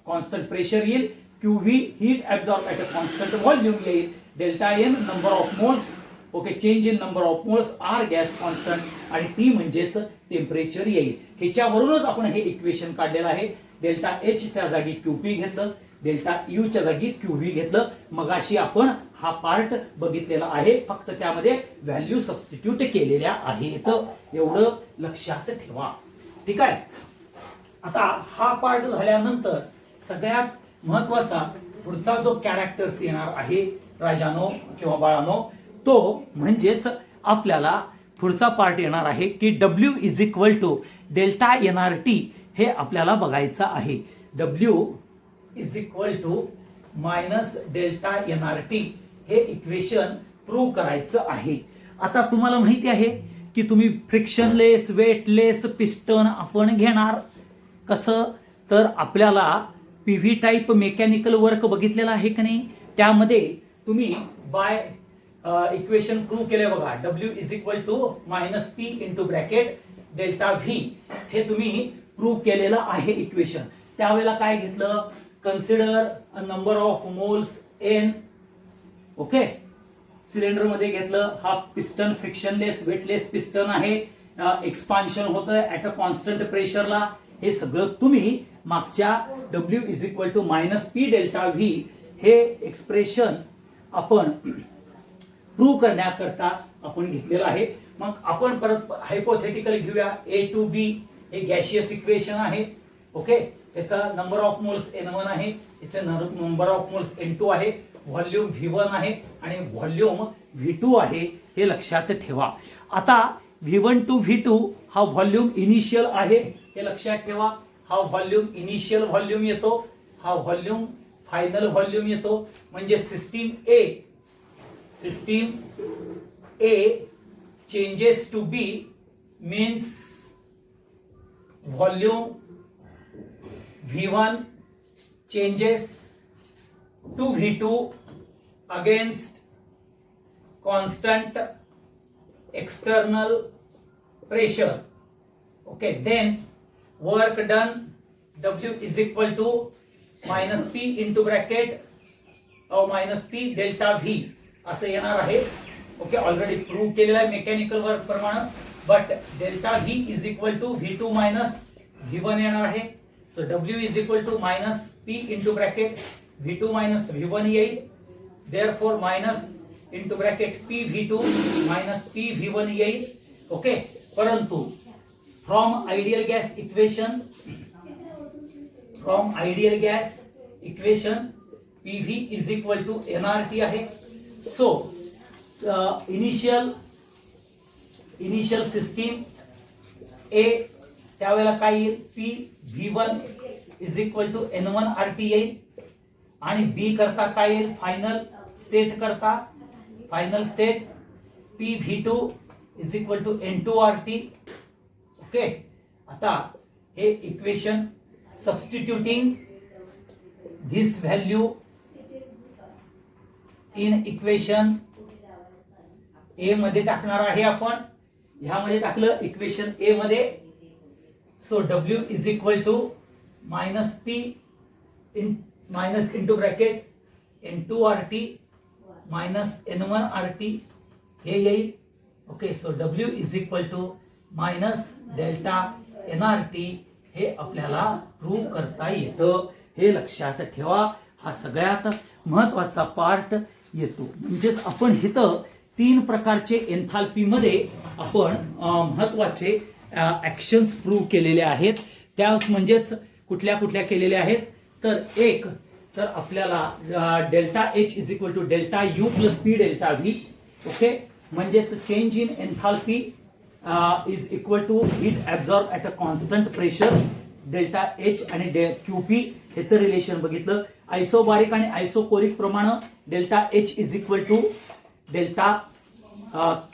कॉन्स्टंट प्रेशर येईल, QV heat absorb at a constant volume येईल, delta N number of moles, okay change in number of moles, R gas constant आणि T म्हणजेच टेम्परेचर येईल. ह्याच्यावरूनच आपण हे इक्वेशन काढलेलं आहे. डेल्टा H च्या जागी QP घेतलं, डेल्टा U च्या जागी QV घेतलं. मगाशी आपण हा पार्ट बघितलेला आहे, फक्त त्यामध्ये व्हॅल्यू सबस्टिट्यूट केलेल्या आहेत, एवढं लक्षात ठेवा. ठीक आहे. आता हा पार्ट झाल्यानंतर सगळ्यात महत्वाचा पुढचा जो कॅरेक्टर्स येणार आहे राजानो किंवा बाळानो, तो म्हणजेच आपल्याला पुढचा पार्ट येणार आहे की W is equal to delta NRT हे आपल्याला बघायचं आहे. W is equal to minus delta NRT हे इक्वेशन प्रूव्ह करायचं आहे. आता तुम्हाला माहिती आहे की तुम्ही फ्रिक्शनलेस वेटलेस पिस्टन आपण घेणार. कसं तर आपल्याला पीव्ही टाईप मेकॅनिकल वर्क बघितलेला आहे की नाही, त्यामध्ये तुम्ही बाय इक्वेशन प्रूव्ह केले बघा. W is equal to minus P into bracket delta V हे तुम्ही प्रूव्ह केलेलं आहे इक्वेशन. त्यावेळेला काय घेतलं, consider a number of moles N. Okay, cylinder मध्ये घेतलं. हा पिस्टन फ्रिक्शनलेस वेटलेस पिस्टन आहे. एक्सपान्शन होतं ऍट अ कॉन्स्टंट प्रेशरला. हे सगळं तुम्ही मागच्या W is equal to minus P delta V हे एक्सप्रेशन आपण प्रूव्ह करण्याकरता आपण घेतलेलं आहे. मग आपण परत हायपोथेटिकल घेऊया. A टू B हे गॅशियस इक्वेशन आहे. ओके, याचा नंबर ऑफ मोल्स N1 आहे, याचा नंबर ऑफ मोल्स N2 आहे, व्हॉल्यूम V1 आहे आणि व्हॉल्यूम V2 आहे. हे लक्षात ठेवा. आता V1 टू V2 हा व्हॉल्यूम इनिशियल आहे, हे लक्षात ठेवा. हा व्हॉल्यूम इनिशियल व्हॉल्यूम येतो, हा व्हॉल्यूम फायनल व्हॉल्यूम येतो. म्हणजे system A changes to B means volume V1 changes to V2 against constant external pressure. Okay, then work done W is equal to minus P into bracket minus P delta V असं येणार आहे. ओके, ऑलरेडी प्रूव्ह केलेला आहे मेकॅनिकल वर्क प्रमाणे. But delta V is equal to V2 minus V1 येणार आहे. So W is equal to minus P into bracket V2 minus V1 येईल. Therefore minus into bracket P V2 minus P V1 येईल. ओके, परंतु from ideal gas equation PV is equal to nRT आहे. सो इनिशियल सिस्टीम A त्यावेळेला काय येईल, P V1 is equal to N1 RT येईल. आणि B करता काय येईल, final state P V2 is equal to N2 RT. Okay, आता हे equation substituting this value in equation A मध्ये टाकणार आहे आपण. ह्यामध्ये टाकलं इक्वेशन A मध्ये. So W is equal to minus P minus into bracket N2 RT minus N1 RT हे येईल. Okay, so W is equal to minus delta NRT हे आपल्याला प्रूव्ह करता येतं. हे लक्षात ठेवा. हा सगळ्यात महत्वाचा पार्ट येतो. म्हणजेच आपण इथं 3 प्रकारचे एन्थाल्पी मध्ये आपण महत्वाचे ऍक्शन्स प्रूव्ह केलेले आहेत. त्या म्हणजेच कुठल्या केलेल्या आहेत, तर एक तर आपल्याला delta H is equal to delta U plus P delta V. Okay, म्हणजेच change in enthalpy is equal to heat absorb at a constant pressure. Delta H आणि QP ह्याचं रिलेशन बघितलं. आयसोबारिक आणि आयसोकोरिक प्रमाणे delta H is equal to delta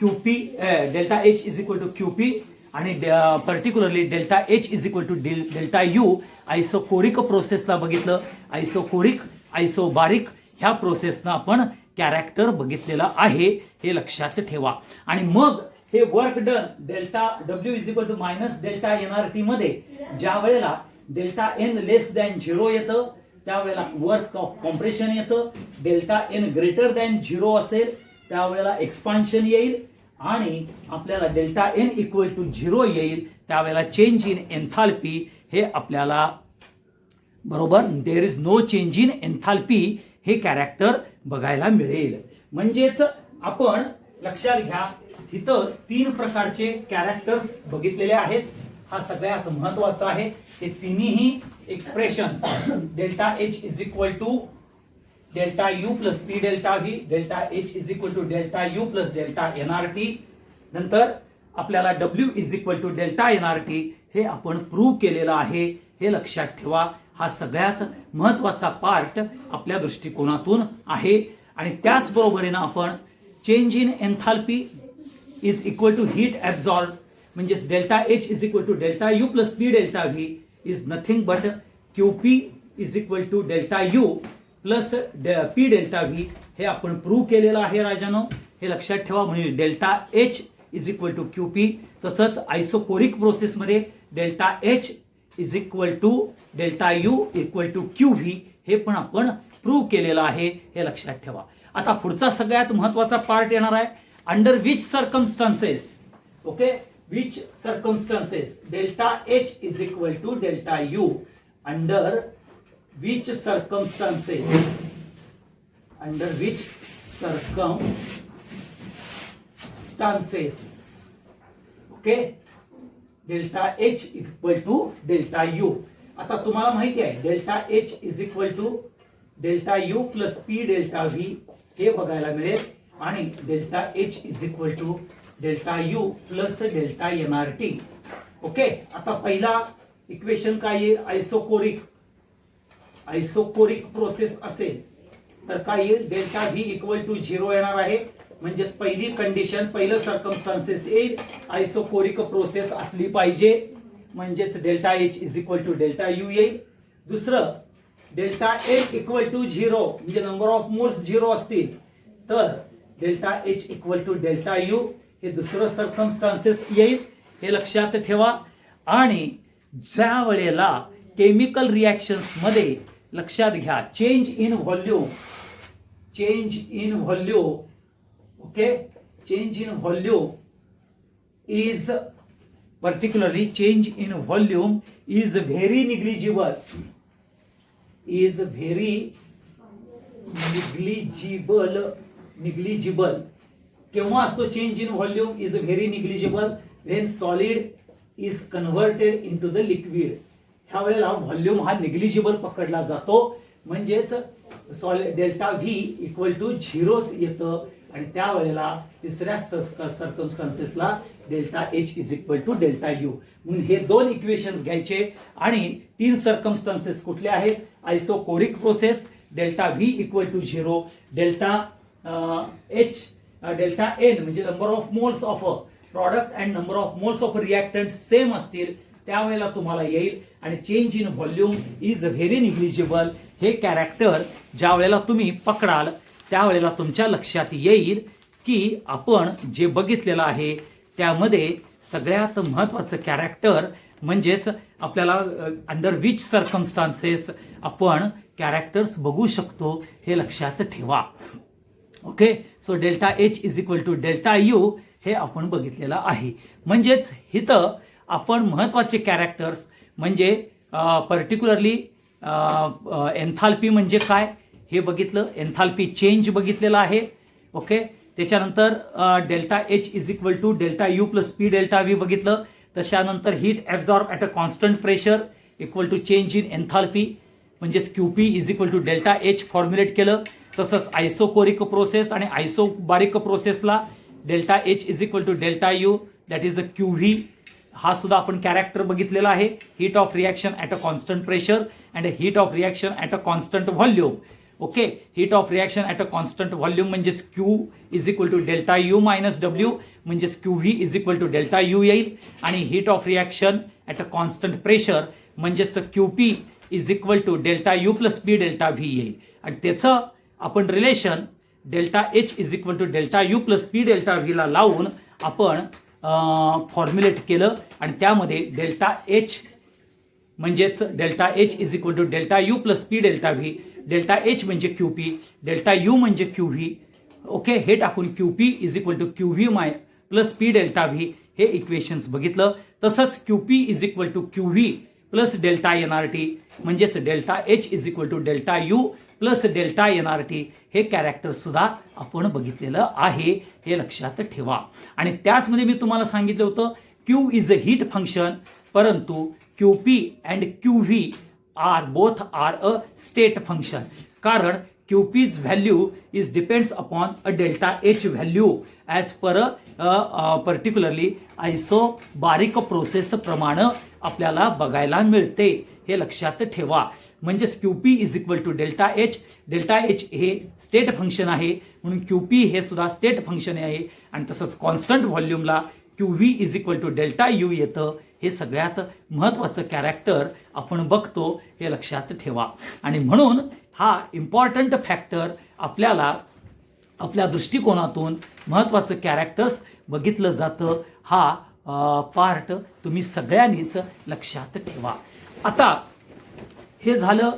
QP, delta H is equal to QP आणि particularly delta H is equal to delta U isochoric प्रोसेसला बघितलं. आयसोकोरिक आयसोबारिक ह्या प्रोसेसनं आपण कॅरेक्टर बघितलेला आहे. हे लक्षात ठेवा. आणि मग हे work done delta W is equal to minus delta NRT मध्ये ज्या वेळेला डेल्टा N लेस दॅन 0 येतं त्यावेळेला वर्क ऑफ कॉम्प्रेशन येतं. डेल्टा N ग्रेटर दॅन 0 असेल त्यावेळेला एक्सपान्शन येईल. आणि आपल्याला डेल्टा N इक्वल टू 0 येईल त्यावेळेला चेंज इन एन्थाल्पी हे आपल्याला बरोबर there is no change in enthalpy हे कॅरेक्टर बघायला मिळेल. म्हणजेच आपण लक्षात घ्या तिथं 3 प्रकारचे कॅरेक्टर्स बघितलेले आहेत. हा सगळ्यात महत्वाचा आहे. ते तिन्ही expressions delta H is equal to delta U plus P delta V, delta H is equal to delta U plus delta NRT. नंतर आपल्याला W is equal to delta NRT हे आपण प्रूव्ह केलेलं आहे. हे लक्षात ठेवा. हा सगळ्यात महत्वाचा पार्ट आपल्या दृष्टिकोनातून आहे. आणि त्याच बरोबरीने आपण change in enthalpy is equal to heat absorb, म्हणजेच delta H is equal to delta U plus P delta V is nothing but Q P is equal to delta U plus P delta V. हे आपण प्रूव्ह केलेलं आहे राजानो, हे लक्षात ठेवा. म्हणजे delta H is equal to Q P. तसंच आयसोकोरिक प्रोसेसमध्ये delta H is equal to delta U equal to Q V हे पण आपण प्रूव्ह केलेलं आहे, हे लक्षात ठेवा. आता पुढचा सगळ्यात महत्वाचा पार्ट येणार आहे. Under which circumstances, okay, which circumstances delta H is equal to delta U, under which circumstances, under which circumstances, okay, delta H equal to delta U. आता तुम्हाला माहिती आहे delta H is equal to delta U plus P delta V हे बघायला मिळेल, आणि delta H is equal to delta U plus delta NRT. Okay, आता पहिला इक्वेशन काय येईल, आयसोकोरिक प्रोसेस असेल तर काय येईल, डेल्टा व्ही इक्वल टू 0 येणार आहे. म्हणजेच पहिली कंडिशन, पहिलं सर्कमस्टान्सेस येईल, आयसोकोरिक प्रोसेस असली पाहिजे, म्हणजेच delta H is equal to delta U येईल. दुसरं, डेल्टा एच इक्वल टू 0 म्हणजे नंबर ऑफ मोल्स 0 असतील तर delta H equal to delta U हे दुसरं सर्कमस्टान्सेस येईल, हे लक्षात ठेवा. आणि ज्या वेळेला केमिकल रिॲक्शन्स मध्ये लक्षात घ्या, change in volume, okay, change in volume is particularly change in volume is very negligible, केव्हा असतो change in volume is very negligible, when solid is converted into the liquid. ह्या वेळेला व्हॉल्यूम हा निग्लिजिबल पकडला जातो, म्हणजेच डेल्टा व्ही इक्वल टू 0 येतं, आणि त्यावेळेला तिसऱ्या सर्कमस्टान्सेसला delta H is equal to delta U. म्हणून हे दोन इक्वेशन्स घ्यायचे, आणि तीन सर्कमस्टान्सेस कुठले आहेत, isochoric process delta V equal to 0, delta H delta N म्हणजे number of moles of a product and number of moles of reactant same असतील त्यावेळेला तुम्हाला येईल. आणि change in volume is very negligible हे कॅरेक्टर ज्या वेळेला तुम्ही पकडाल त्यावेळेला तुमच्या लक्षात येईल की आपण जे बघितलेलं आहे त्यामध्ये सगळ्यात महत्त्वाचं कॅरेक्टर म्हणजेच आपल्याला अंडर विच सर्कमस्टान्सेस आपण कॅरेक्टर्स बघू शकतो हे लक्षात ठेवा. Okay, so delta H is equal to delta U हे आपण बघितलेलं आहे. म्हणजेच इथं आपण महत्त्वाचे कॅरेक्टर्स म्हणजे पर्टिक्युलरली एन्थाल्पी म्हणजे काय हे बघितलं, एन्थाल्पी चेंज बघितलेला आहे. ओके, त्याच्यानंतर delta H is equal to delta U plus P delta V बघितलं. त्याच्यानंतर heat absorb at a constant pressure equal to change in enthalpy म्हणजेच Q P is equal to delta H formulate केलं. तसंच आयसोकोरिक प्रोसेस आणि आयसोबारिक प्रोसेसला delta H is equal to delta U that is a Q V हा सुद्धा आपण कॅरेक्टर बघितलेला आहे. Heat of reaction at a constant pressure and heat of reaction at a constant volume. Okay, heat of reaction at a constant volume म्हणजेच Q is equal to delta U minus W म्हणजेच Q V is equal to delta U येईल. आणि heat of reaction at a constant pressure म्हणजेच Q P is equal to delta U plus P delta V येईल. आणि त्याचं आपण relation delta H is equal to delta U plus P delta व्हीला लावून आपण फॉर्म्युलेट केलं. आणि त्यामध्ये डेल्टा एच म्हणजेच delta H is equal to delta U plus P delta V, delta H म्हणजे क्यू पी, डेल्टा यू म्हणजे क्यू व्ही. ओके, हे टाकून Q P is equal to Q V plus P delta V हे इक्वेशन्स बघितलं. तसंच Q P is equal to Q V plus delta N R T म्हणजेच delta H is equal to delta U plus delta N R T हे कॅरेक्टर सुद्धा आपण बघितलेलं आहे, हे लक्षात ठेवा. आणि त्याचमध्ये मी तुम्हाला सांगितलं होतं Q is a heat function, परंतु Q P and Q V are both are a state function, कारण Q P's value is depends upon a delta H value as per particularly isobaric process प्रमाणे आपल्याला बघायला मिळते, हे लक्षात ठेवा. म्हणजेच QP is equal to delta H. Delta H हे स्टेट फंक्शन आहे म्हणून QP हे सुद्धा स्टेट फंक्शन आहे आणि तसंच कॉन्स्टंट व्हॉल्यूमला QV is equal to delta U येतं. हे सगळ्यात महत्त्वाचं कॅरेक्टर आपण बघतो, हे लक्षात ठेवा. आणि म्हणून हा इम्पॉर्टंट फॅक्टर आपल्याला आपल्या दृष्टिकोनातून महत्त्वाचं कॅरेक्टर्स बघितलं जातं. हा पार्ट तुम्ही सगळ्यांनीच लक्षात ठेवा. आता हे झालं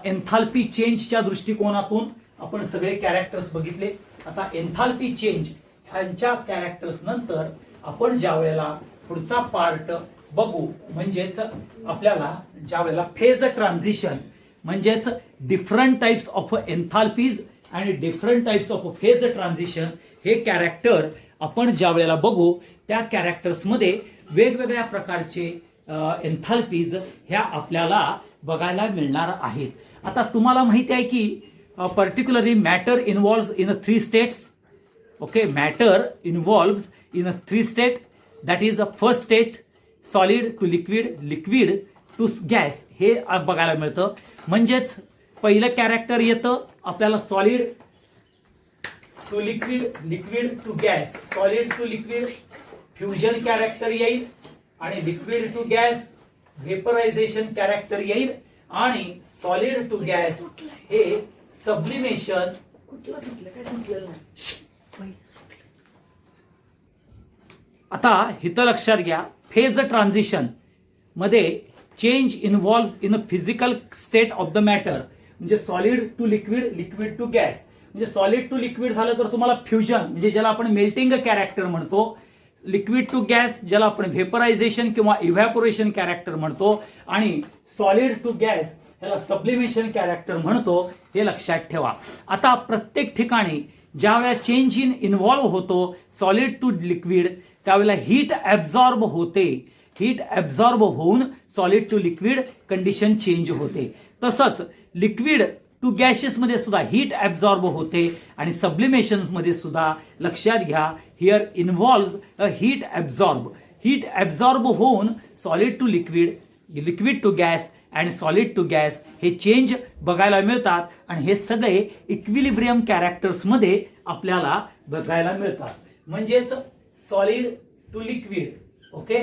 एन्थाल्पी चेंजच्या दृष्टिकोनातून आपण सगळे कॅरेक्टर्स बघितले. आता एन्थाल्पी चेंज ह्यांच्या कॅरेक्टर्स नंतर आपण ज्या वेळेला पुढचा पार्ट बघू म्हणजेच आपल्याला ज्या वेळेला फेज ट्रान्झिशन म्हणजेच डिफरंट टाइप्स ऑफ एन्थाल्पीज आणि different types of phase transition हे कॅरेक्टर आपण ज्या वेळेला बघू त्या कॅरेक्टर्समध्ये वेगवेगळ्या प्रकारचे एन्थाल्पीज ह्या आपल्याला बघायला मिळणार आहेत. आता तुम्हाला माहिती आहे की particularly matter involves in 3 states. Okay, matter involves in 3 state. That is a first state solid to liquid, liquid to gas हे बघायला मिळतं. म्हणजेच पहिलं कॅरेक्टर येतं आपल्याला solid to liquid, liquid to gas, solid to liquid fusion character येईल आणि liquid to gas vaporization character येईल आणि सॉलिड टू गॅस हे सब्लिमेशन. आता इथं लक्षात घ्या फेज ट्रान्झिशन मध्ये change involves in a physical state of the matter. म्हणजे solid to liquid, liquid to gas. म्हणजे सॉलिड टू लिक्विड झालं तर तुम्हाला फ्युजन म्हणजे ज्याला आपण मेल्टिंग कॅरेक्टर म्हणतो, लिक्विड टू गॅस ज्याला आपण व्हेपरायझेशन किंवा इव्हॅपोरेशन कॅरेक्टर म्हणतो आणि सॉलिड टू गॅस ह्याला सब्लिमेशन कॅरेक्टर म्हणतो. हे लक्षात ठेवा. आता प्रत्येक ठिकाणी ज्या वेळेला चेंज इन इन्व्हॉल्व होतो सॉलिड टू लिक्विड त्यावेळेला हीट ॲब्झॉर्ब होते. हीट ॲब्झॉर्ब होऊन solid to liquid condition change होते. तसंच लिक्विड टू गॅसेस मध्ये सुद्धा हीट ॲब्झॉर्ब होते आणि सब्लिमेशन मध्ये सुद्धा लक्षात घ्या here involves a heat absorb. Heat absorb होऊन solid to liquid, liquid to gas आणि सॉलिड टू गॅस हे चेंज बघायला मिळतात आणि हे सगळे इक्विलिब्रियम कॅरेक्टर्स मध्ये आपल्याला बघायला मिळतात. म्हणजेच सॉलिड टू लिक्विड, ओके,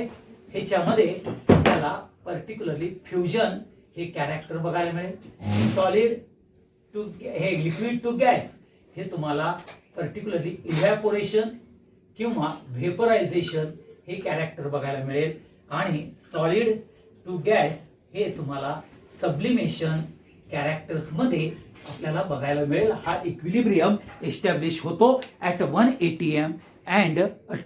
ह्याच्यामध्ये आपल्याला पर्टिक्युलरली फ्युजन हे कॅरेक्टर बघायला मिळेल. सॉलिड टू हे लिक्विड टू गॅस हे तुम्हाला पर्टिक्युलरली इव्हॅपोरेशन किंवा व्हेपरायझेशन हे कॅरेक्टर बघायला मिळेल आणि सॉलिड टू गॅस हे तुम्हाला सब्लिमेशन कॅरेक्टर्स मध्ये आपल्याला बघायला मिळेल. हा इक्विलिब्रियम एस्टॅब्लिश होतो ॲट 1 ATM अँड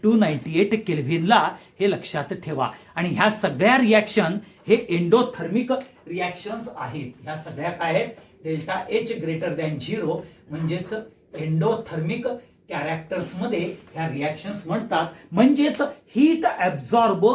298 केल्व्हिनला. हे लक्षात ठेवा. आणि ह्या सगळ्या रिॲक्शन हे एंडोथर्मिक रिॲक्शन्स आहेत. ह्या सगळ्या काय आहेत डेल्टा एच ग्रेटर दॅन 0 म्हणजेच एंडोथर्मिक कॅरेक्टर्स मध्ये ह्या रिॲक्शन्स म्हणतात. म्हणजेच हीट ॲब्झॉर्ब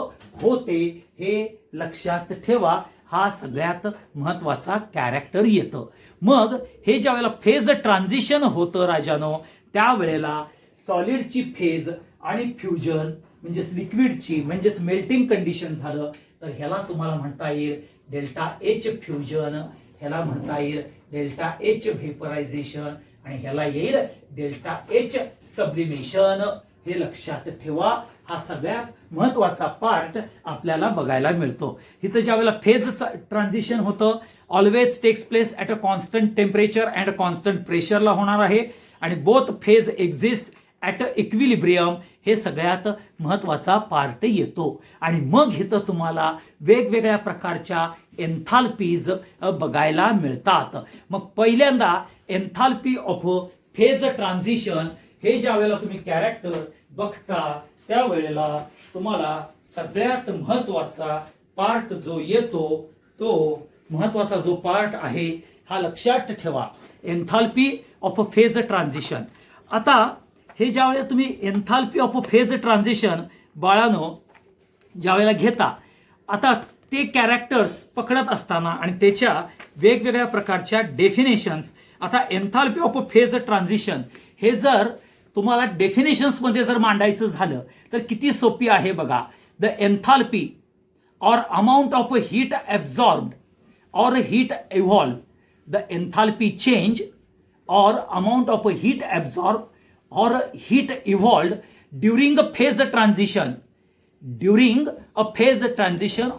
होते. हे लक्षात ठेवा. हा सगळ्यात महत्वाचा कॅरेक्टर येतं. मग हे ज्या वेळेला फेज ट्रान्झिशन होतं राजानो त्यावेळेला सॉलिडची फेज आणि फ्युजन म्हणजेच लिक्विडची म्हणजेच मेल्टिंग कंडिशन झालं तर ह्याला तुम्हाला म्हणता येईल डेल्टा एच फ्युजन, ह्याला म्हणता येईल डेल्टा एच व्हेपरायझेशन आणि ह्याला येईल डेल्टा एच सब्लिमेशन. हे लक्षात ठेवा. हा सगळ्यात महत्वाचा पार्ट आपल्याला बघायला मिळतो. इथं ज्या वेळेला फेज ट्रान्झिशन होतं always takes place at a constant temperature and constant प्रेशरला होणार आहे आणि both phase exist at a equilibrium. हे सगळ्यात महत्वाचा पार्ट येतो. आणि मग इथं तुम्हाला वेगवेगळ्या प्रकारच्या एन्थाल्पीज बघायला मिळतात. मग पहिल्यांदा एन्थाल्पी ऑफ फेज ट्रान्झिशन हे ज्या वेळेला तुम्ही कॅरेक्टर बघता त्यावेळेला तुम्हाला सगळ्यात महत्वाचा पार्ट जो येतो तो महत्वाचा जो पार्ट आहे हा लक्षात ठेवा एन्थाल्पी ऑफ फेज ट्रान्झिशन. आता हे ज्या वेळेला तुम्ही एन्थाल्पी ऑफ फेज ट्रान्झिशन बाळानो ज्या वेळेला घेता आता ते कॅरेक्टर्स पकडत असताना आणि त्याच्या वेगवेगळ्या प्रकारच्या डेफिनेशन्स. आता एन्थाल्पी ऑफ फेज ट्रान्झिशन हे जर तुम्हाला डेफिनेशन्स मध्ये जर मांडायचं झालं तर किती सोपी आहे बघा. The enthalpy or amount of heat absorbed or heat evolved, the enthalpy change or amount of heat absorbed or heat evolved during a phase transition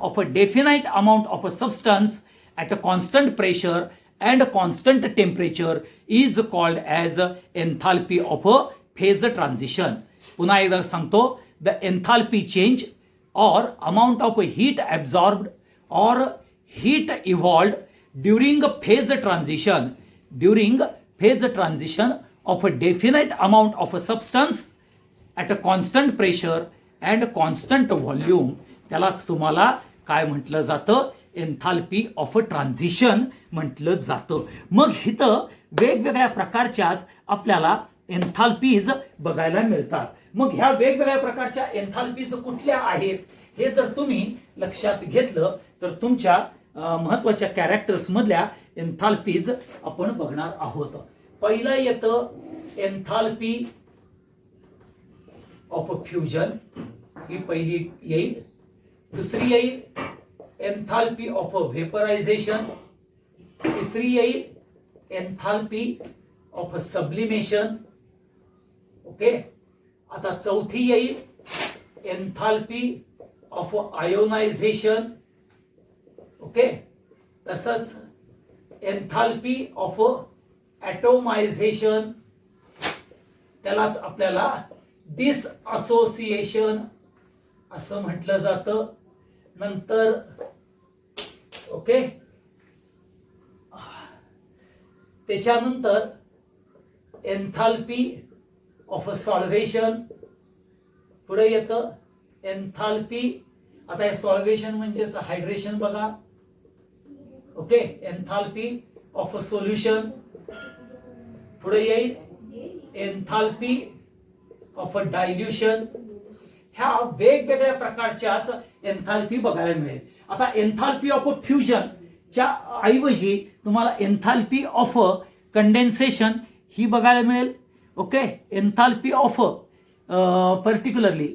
of a definite amount of a substance at a constant pressure and a constant temperature is called as enthalpy of a phase transition. पुन्हा एकदा सांगतो, the enthalpy change or amount of heat absorbed or heat evolved during phase transition of a definite amount of a substance at a constant pressure and constant volume, त्यालाच तुम्हाला काय म्हटलं जातं, एन्थाल्पी ऑफ ट्रान्झिशन म्हटलं जातं. मग इथं वेगवेगळ्या प्रकारच्याच आपल्याला एन्थाल्पीज बघायला मिळतात. मग ह्या वेगवेगळ्या प्रकारच्या एन्थाल्पीज कुठल्या आहेत हे जर तुम्ही लक्षात घेतलं तर तुमच्या महत्वाच्या कॅरेक्टर्स मधल्या एन्थाल्पीज आपण बघणार आहोत. पहिलं येतं एन्थाल्पी ऑफ फ्युजन, ही पहिली येईल. दुसरी येईल एन्थाल्पी ऑफ व्हेपरायझेशन. तिसरी येईल एन्थाल्पी ऑफ सब्लिमेशन. ओके, आता चौथी येईल एन्थाल्पी ऑफ आयोनायझेशन. ओके, तसंच एन्थाल्पी ऑफ ॲटोमायझेशन, त्यालाच आपल्याला डिसअसोसिएशन असं म्हटलं जातं. नंतर ओके, त्याच्यानंतर एन्थाल्पी ऑफ सॉल्व्हेशन. पुढे येतं एन्थाल्पी, आता हे सॉल्व्हेशन म्हणजेच हायड्रेशन बघा. Okay, enthalpy of solution. पुढे येईल एन्थाल्पी ऑफ डायल्युशन. ह्या वेगवेगळ्या प्रकारच्याच एन्थाल्पी बघायला मिळेल. आता एन्थाल्पी ऑफ फ्युजन च्या ऐवजी तुम्हाला एन्थाल्पी ऑफ कंडेन्सेशन ही बघायला मिळेल. ओके, एन्थाल्पी ऑफ पर्टिक्युलरली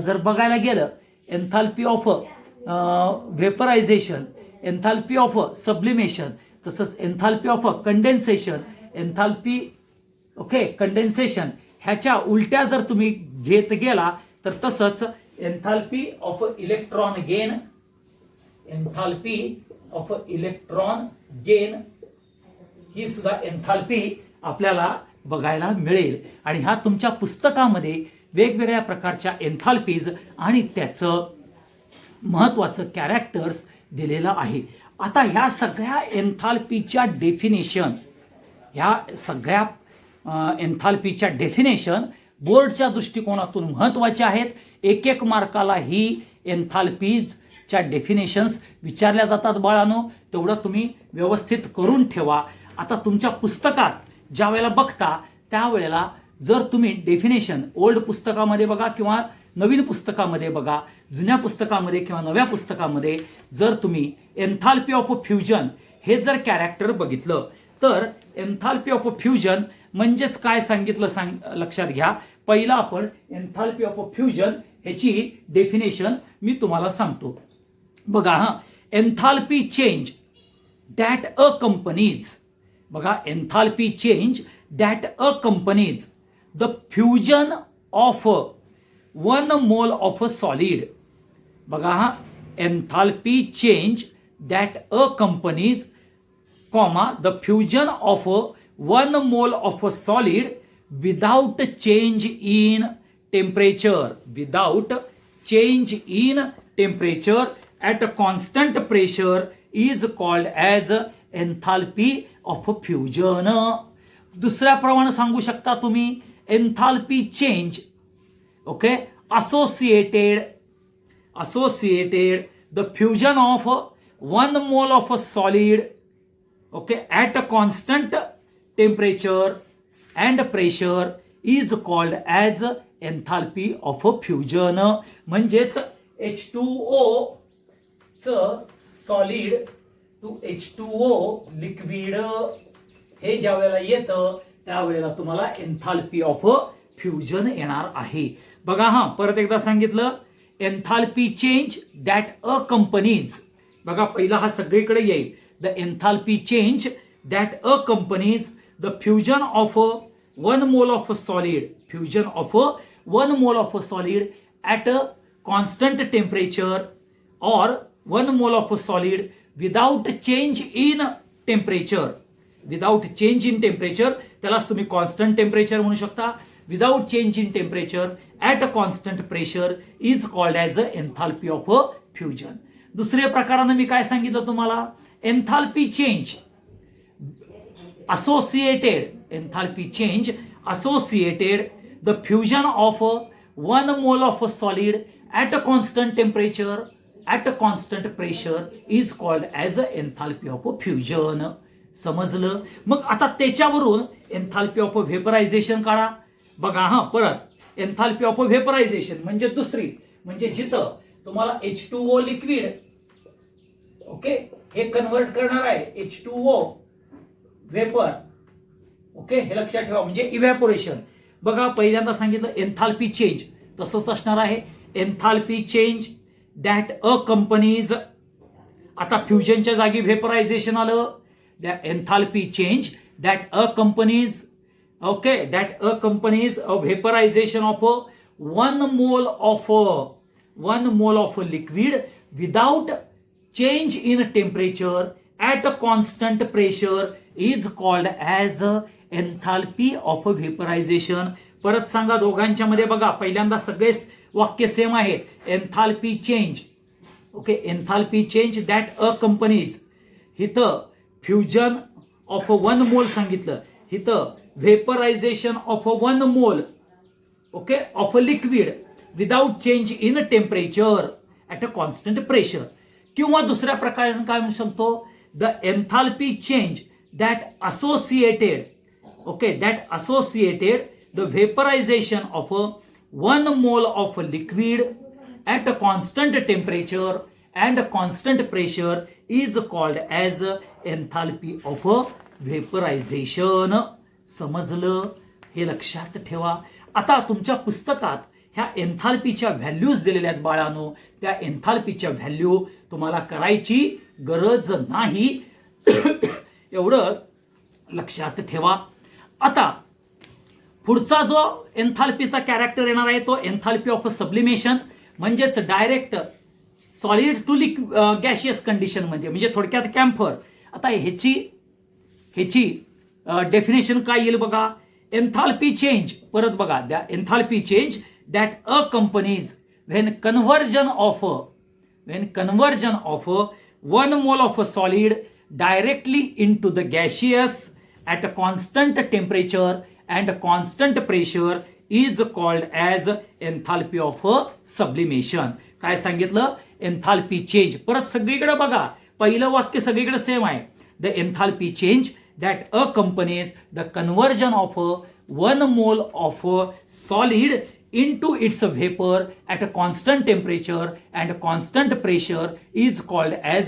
जर बघायला गेलं enthalpy of vaporization, enthalpy of sublimation, तसंच enthalpy of condensation, enthalpy okay condensation ह्याच्या उलट्या जर तुम्ही घेत गेला तर तसंच enthalpy of electron gain, enthalpy of electron gain ही सुद्धा एन्थाल्पी आपल्याला बघायला मिळेल. आणि ह्या तुमच्या पुस्तकामध्ये वेगवेगळ्या प्रकारच्या एन्थाल्पीज आणि त्याचं महत्वाचं कॅरेक्टर्स दिलेलं आहे. आता ह्या सगळ्या एन्थाल्पीच्या डेफिनेशन, ह्या सगळ्या एन्थाल्पीच्या डेफिनेशन बोर्डच्या दृष्टिकोनातून महत्वाच्या आहेत. एक एक मार्काला ही एन्थाल्पीजच्या डेफिनेशन्स विचारल्या जातात बाळांनो, तेवढं तुम्ही व्यवस्थित करून ठेवा. आता तुमच्या पुस्तकात ज्या वेळेला बघता त्यावेळेला जर तुम्ही डेफिनेशन ओल्ड पुस्तकामध्ये बघा किंवा नवीन पुस्तकामध्ये बघा, जुन्या पुस्तकामध्ये किंवा नव्या पुस्तकामध्ये जर तुम्ही एन्थाल्पी ऑफ फ्युजन हे जर कॅरेक्टर बघितलं तर एन्थाल्पी ऑफ फ्युजन म्हणजेच काय सांगितलं लक्षात घ्या. पहिला आपण एन्थाल्पी ऑफ फ्युजन ह्याची डेफिनेशन मी तुम्हाला सांगतो. बघा हा, एन्थाल्पी चेंज दॅट अकंपनीज, बघा enthalpy change that accompanies the fusion of 1 mole of a solid. बघा हा, enthalpy change that accompanies comma the fusion of 1 mole of a solid without change in temperature, without change in temperature at a constant pressure is called as enthalpy of fusion. दुसऱ्याप्रमाणे सांगू शकता तुम्ही enthalpy change okay associated the fusion of 1 mole of a solid okay at a constant temperature and pressure is called as enthalpy of fusion. म्हणजेच H2O च सॉलिड टू H2O लिक्विड हे ज्या वेळेला येतं त्यावेळेला तुम्हाला एन्थाल्पी ऑफ फ्युजन येणार आहे. बघा हा, परत एकदा सांगितलं एन्थाल्पी चेंज दॅट अकंपनीज. बघा पहिला हा सगळीकडे येईल. the enthalpy change that accompanies the fusion of 1 mole of a solid, fusion of 1 mole of a solid at a constant temperature or 1 mole of a solid without change in temperature. Without change in temperature, त्यालाच तुम्ही कॉन्स्टंट टेम्परेचर म्हणू शकता. Without change in temperature at a constant pressure is called as a enthalpy of a fusion. दुसऱ्या प्रकारानं मी काय सांगितलं तुम्हाला, enthalpy change associated, enthalpy change associated the fusion of 1 mole of a solid at a constant temperature at a constant pressure is called as a enthalpy of a fusion. समजलं. मग आता त्याच्यावरून एन्थाल्पी ऑफ व्हेपरायझेशन काढा. बघा हा, परत एन्थाल्पी ऑफ व्हेपरायझेशन म्हणजे दुसरी, म्हणजे जिथं तुम्हाला H2O लिक्विड, ओके, हे कन्वर्ट करणार आहे H2O वेपर, ओके, हे लक्षात ठेवा, म्हणजे इव्हॅपोरेशन. बघा पहिल्यांदा सांगितलं एन्थाल्पी चेंज, तसंच असणार आहे. Enthalpy change that accompanies, आता फ्युजनच्या जागी व्हेपरायझेशन आलं. The enthalpy change that accompanies, okay, that accompanies a vaporization of 1 mole of liquid without change in temperature at a constant pressure is called as enthalpy of vaporization. परत सांगा दोघांच्या मध्ये. बघा पहिल्यांदा सगळेच वाक्य सेम आहेत. Enthalpy change, okay, enthalpy change that a companies, इथं फ्युजन ऑफ 1 मोल सांगितलं, इथं व्हेपरायझेशन ऑफ 1 मोल, okay, of a liquid without change in temperature at a constant pressure. किंवा दुसऱ्या प्रकारे काय म्हणू शकतो, the enthalpy change that associated the vaporization of 1 mole of liquid at a constant temperature and a constant pressure is called as enthalpy of vaporization. समजलं, हे लक्षात ठेवा. आता तुमच्या पुस्तकात ह्या एन्थाल्पीच्या व्हॅल्यूज दिलेल्या आहेत बाळांनो. त्या एन्थाल्पीच्या व्हॅल्यू तुम्हाला करायची गरज नाही, एवढं लक्षात ठेवा. आता पुढचा जो एन्थाल्पीचा कॅरेक्टर येणार आहे तो एन्थाल्पी ऑफ सब्लिमेशन, म्हणजेच direct solid to gaseous condition मध्ये, म्हणजे थोडक्यात कॅम्फर. आता ह्याची डेफिनेशन काय येईल बघा. एन्थाल्पी चेंज, परत बघा, the enthalpy change that a companies when conversion of 1 mole of a solid directly into the gaseous at a constant temperature and constant pressure is called as enthalpy of sublimation. काय सांगितलं, एन्थाल्पी चेंज. परत सगळीकडे बघा, पहिलं वाक्य सगळीकडे सेम आहे. The enthalpy change that accompanies the conversion of 1 mole of solid into its vapor at a constant temperature and constant pressure is called as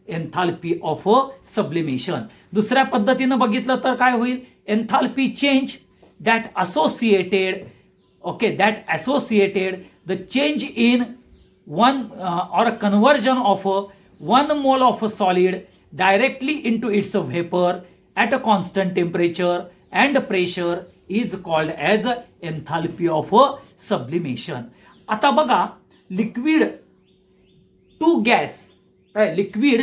enthalpy of sublimation. दुसऱ्या पद्धतीनं बघितलं तर काय होईल, enthalpy change that associated, okay, that associated the change in 1 or conversion of 1 mole of a solid directly into its vapor at a constant temperature and pressure is called as enthalpy of sublimation. आता बघा, liquid to gas, liquid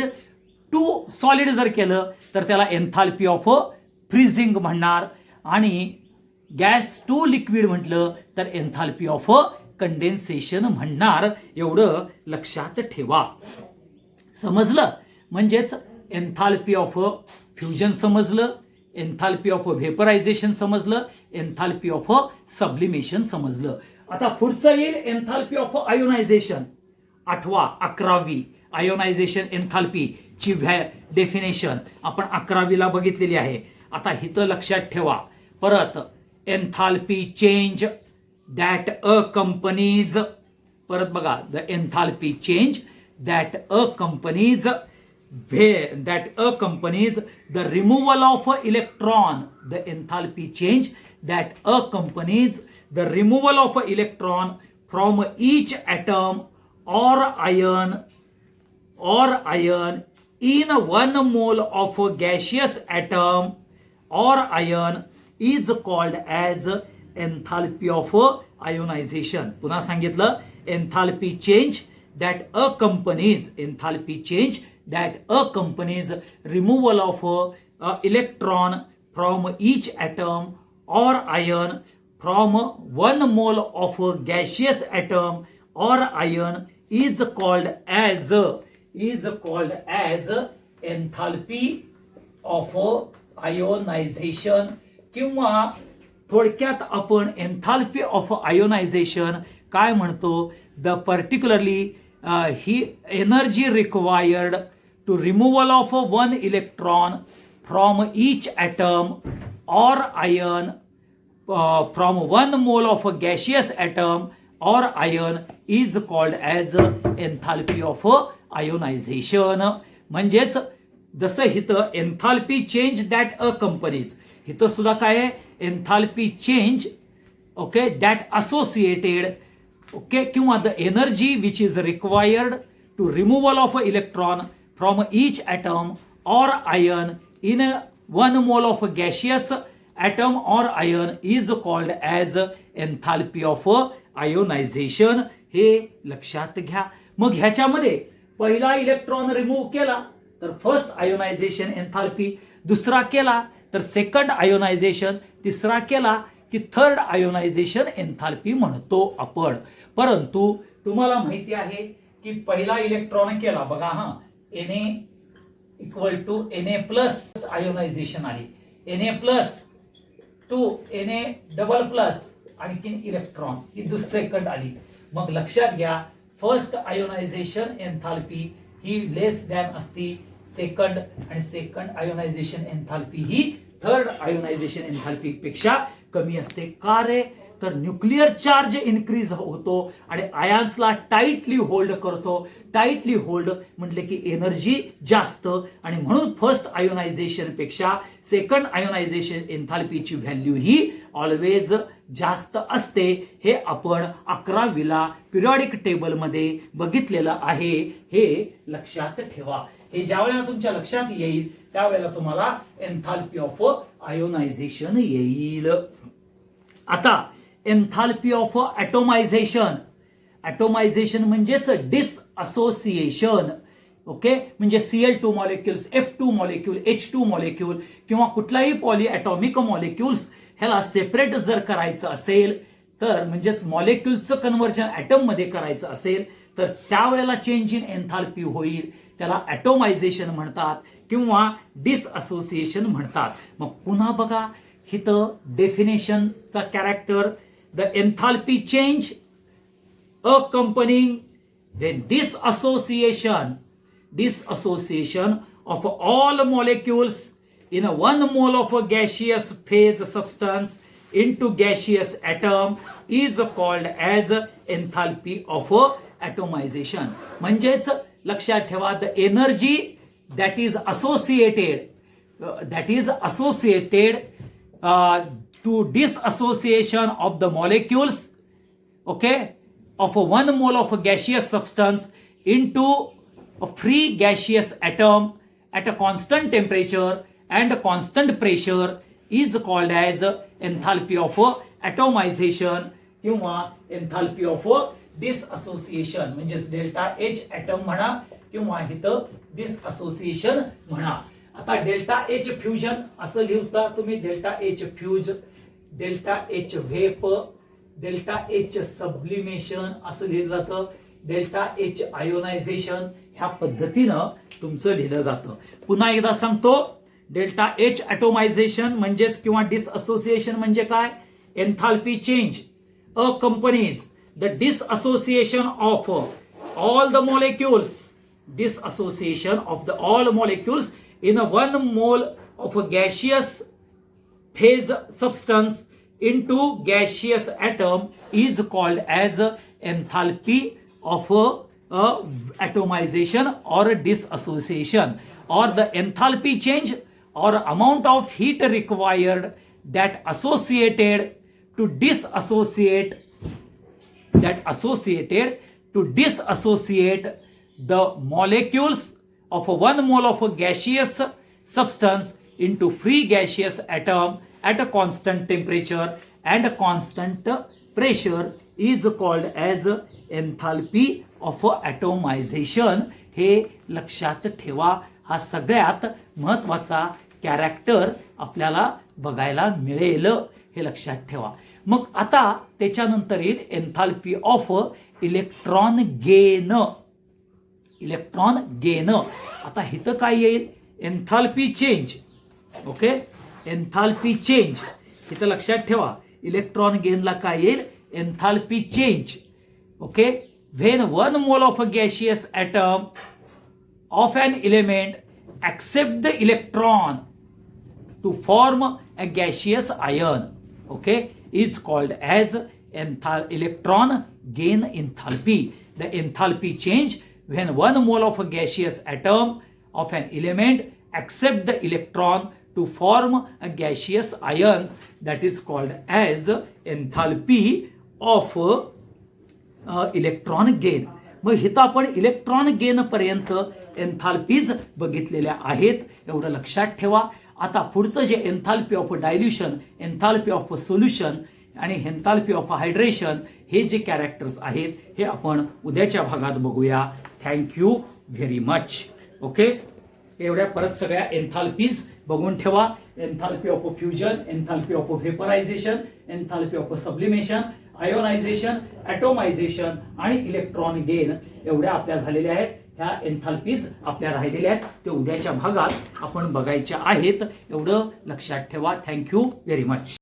to solid जर केलं तर त्याला एन्थाल्पी ऑफ फ्रीजिंग म्हणणार, आणि गॅस टू लिक्विड म्हटलं तर एन्थाल्पी ऑफ कंडेन्सेशन म्हणणार. एवढं लक्षात ठेवा. समजलं, म्हणजेच एन्थाल्पी ऑफ फ्युजन समजलं, एन्थाल्पी ऑफ व्हेपरायझेशन समजलं, एन्थाल्पी ऑफ सबलिमेशन समजलं. आता पुढचं येईल एन्थाल्पी ऑफ आयोनायझेशन. 8वा 11वी आयोनायझेशन एन्थाल्पी ची डेफिनेशन आपण 11वीला बघितलेली आहे. आता हिथं लक्षात ठेवा. परत एन्थाल्पी चेंज दॅट accompanies, परत बघा, the enthalpy change that accompanies the removal of electron, the enthalpy change that accompanies the removal of electron from each atom or ion in 1 mole of a gaseous atom or ion is called as enthalpy of ionization. पुन्हा सांगितलं, enthalpy change that accompanies removal of a electron from each atom or ion from 1 mole of a gaseous atom or ion is called as enthalpy of ionization. किंवा थोडक्यात आपण enthalpy of ionization काय म्हणतो, द पर्टिक्युलरली ही energy required to removal of one electron from each atom or ion from 1 mole of a gaseous atom or ion is called as enthalpy of ionization. म्हणजेच जसं हिथं एन्थाल्पी चेंज दॅट अकंपनीज, हिथं सुद्धा काय आहे, enthalpy change okay that associated okay किंवा the energy which is required to removal of electron from each atom or ion in 1 mole of a gaseous atom or ion is called as enthalpy of ionization. हे लक्षात घ्या. मग ह्याच्यामध्ये पहिला इलेक्ट्रॉन रिमूव्ह केला तर फर्स्ट आयोनायझेशन एन्थाल्पी, दुसरा केला तर सेकंड आयोनायझेशन, तिसरा केला की थर्ड आयोनायझेशन एन्थाल्पी म्हणतो आपण. परंतु तुम्हाला माहिती आहे की पहिला इलेक्ट्रॉन केला बघा, Na equal to Na plus ionization आली, Na plus to Na double plus आणखी इलेक्ट्रॉन ही दुसरीकडे आली. मग लक्षात घ्या, फर्स्ट आयोनायझेशन एन्थाल्पी ही लेस दॅन असती सेकंड, आणि सेकंड आयोनायझेशन एन्थाल्पी ही थर्ड आयोनायझेशन एन्थाल्पी पेक्षा कमी असते. का रे, तर न्यूक्लिअर चार्ज इन्क्रीज होतो आणि आयन्सला टाइटली होल्ड करतो. टाइटली होल्ड म्हटले की एनर्जी जास्त, आणि म्हणून फर्स्ट आयोनायझेशन पेक्षा सेकंड आयोनायझेशन एन्थाल्पीची व्हॅल्यू ही ऑलवेज जास्त असते. हे आपण 11वीला पिरियॉडिक टेबलमध्ये बघितलेलं आहे. हे लक्षात ठेवा. हे ज्या वेळेला तुमच्या लक्षात येईल त्यावेळेला तुम्हाला एन्थाल्पी ऑफ आयोनायझेशन येईल. आता एन्थाल्पी ऑफ ॲटोमायझेशन, ॲटोमायझेशन म्हणजेच डिसअसोसिएशन. ओके, म्हणजे Cl2 molecules, F2 molecule, H2 molecule किंवा कुठलाही पॉली ॲटॉमिक मॉलिक्युल्स ह्याला सेपरेट जर करायचं असेल तर, म्हणजेच मॉलिक्युलचं कन्व्हर्जन ॲटम मध्ये करायचं असेल तर त्यावेळेला चेंज इन एन्थाल्पी होईल. त्याला ॲटोमायझेशन म्हणतात किंवा डिसअसोसिएशन म्हणतात. मग पुन्हा बघा हिथं डेफिनेशनचा character, the enthalpy change accompanying then disassociation of all molecules in 1 mole of a gaseous phase substance into gaseous atom is called as enthalpy of atomization. म्हणजेच लक्षात ठेवा, the energy that is associated to disassociation of the molecules, okay, of 1 mole of a gaseous substance into a free gaseous atom at a constant temperature and a constant pressure is called as enthalpy of atomization किंवा enthalpy of disassociation. म्हणजेच डेल्टा H ॲटम म्हणा किंवा इथं डिसअसोसिएशन म्हणा. आता डेल्टा H फ्युजन असं लिहिता तुम्ही, delta H fus, delta H vap, delta H sublimation असं लिहिलं जातं, डेल्टा H आयोनायझेशन ह्या पद्धतीनं तुमचं लिहिलं जातं. पुन्हा एकदा सांगतो, डेल्टा H ॲटोमायझेशन म्हणजेच किंवा डिसअसोसिएशन म्हणजे काय, enthalpy change accompanies the disassociation of all the molecules, disassociation of all molecules in a 1 mole of a gaseous phase substance into gaseous atom is called as enthalpy of atomization or disassociation, or the enthalpy change or amount of heat required that associated to disassociate the molecules of 1 mole of a gaseous substance into free gaseous atom at a constant temperature and a constant pressure is called as enthalpy of atomization. हे लक्षात ठेवा. हा सगळ्यात महत्वाचा कॅरेक्टर आपल्याला बघायला मिळेल, हे लक्षात ठेवा. मग आता त्याच्यानंतर येईल enthalpy of electron gain. Electron gain. आता इथं काय येईल? Enthalpy change. Okay, enthalpy change इथं लक्षात ठेवा. इलेक्ट्रॉन गेनला काय येईल? Enthalpy change. Okay, when 1 mole of a gaseous atom of an element accept the electron to form a gaseous ion, okay, is called as electron gain enthalpy. The enthalpy change when 1 mole of a gaseous atom of an element accept the electron to form a gaseous ions, that is called as enthalpy of electron gain. मग इथं आपण इलेक्ट्रॉन गेन पर्यंत एन्थाल्पीज बघितलेल्या आहेत, एवढं लक्षात ठेवा. आता पुढचं जे enthalpy of dilution, enthalpy of solution आणि एन्थाल्पी ऑफ हायड्रेशन, हे जे कॅरेक्टर्स आहेत हे आपण उद्याच्या भागात बघूया. Thank you very much. ओके, एवढ्या परत सगळ्या एन्थाल्पीज बघून ठेवा. Enthalpy of fusion, enthalpy of vaporization, enthalpy of sublimation, ionization, atomization आणि इलेक्ट्रॉन गेन, एवढ्या आपल्या झालेल्या आहेत. ह्या एन्थाल्पीज आपल्या राहिलेल्या आहेत, ते उद्याच्या भागात आपण बघायच्या आहेत, एवढं लक्षात ठेवा. Thank you very much.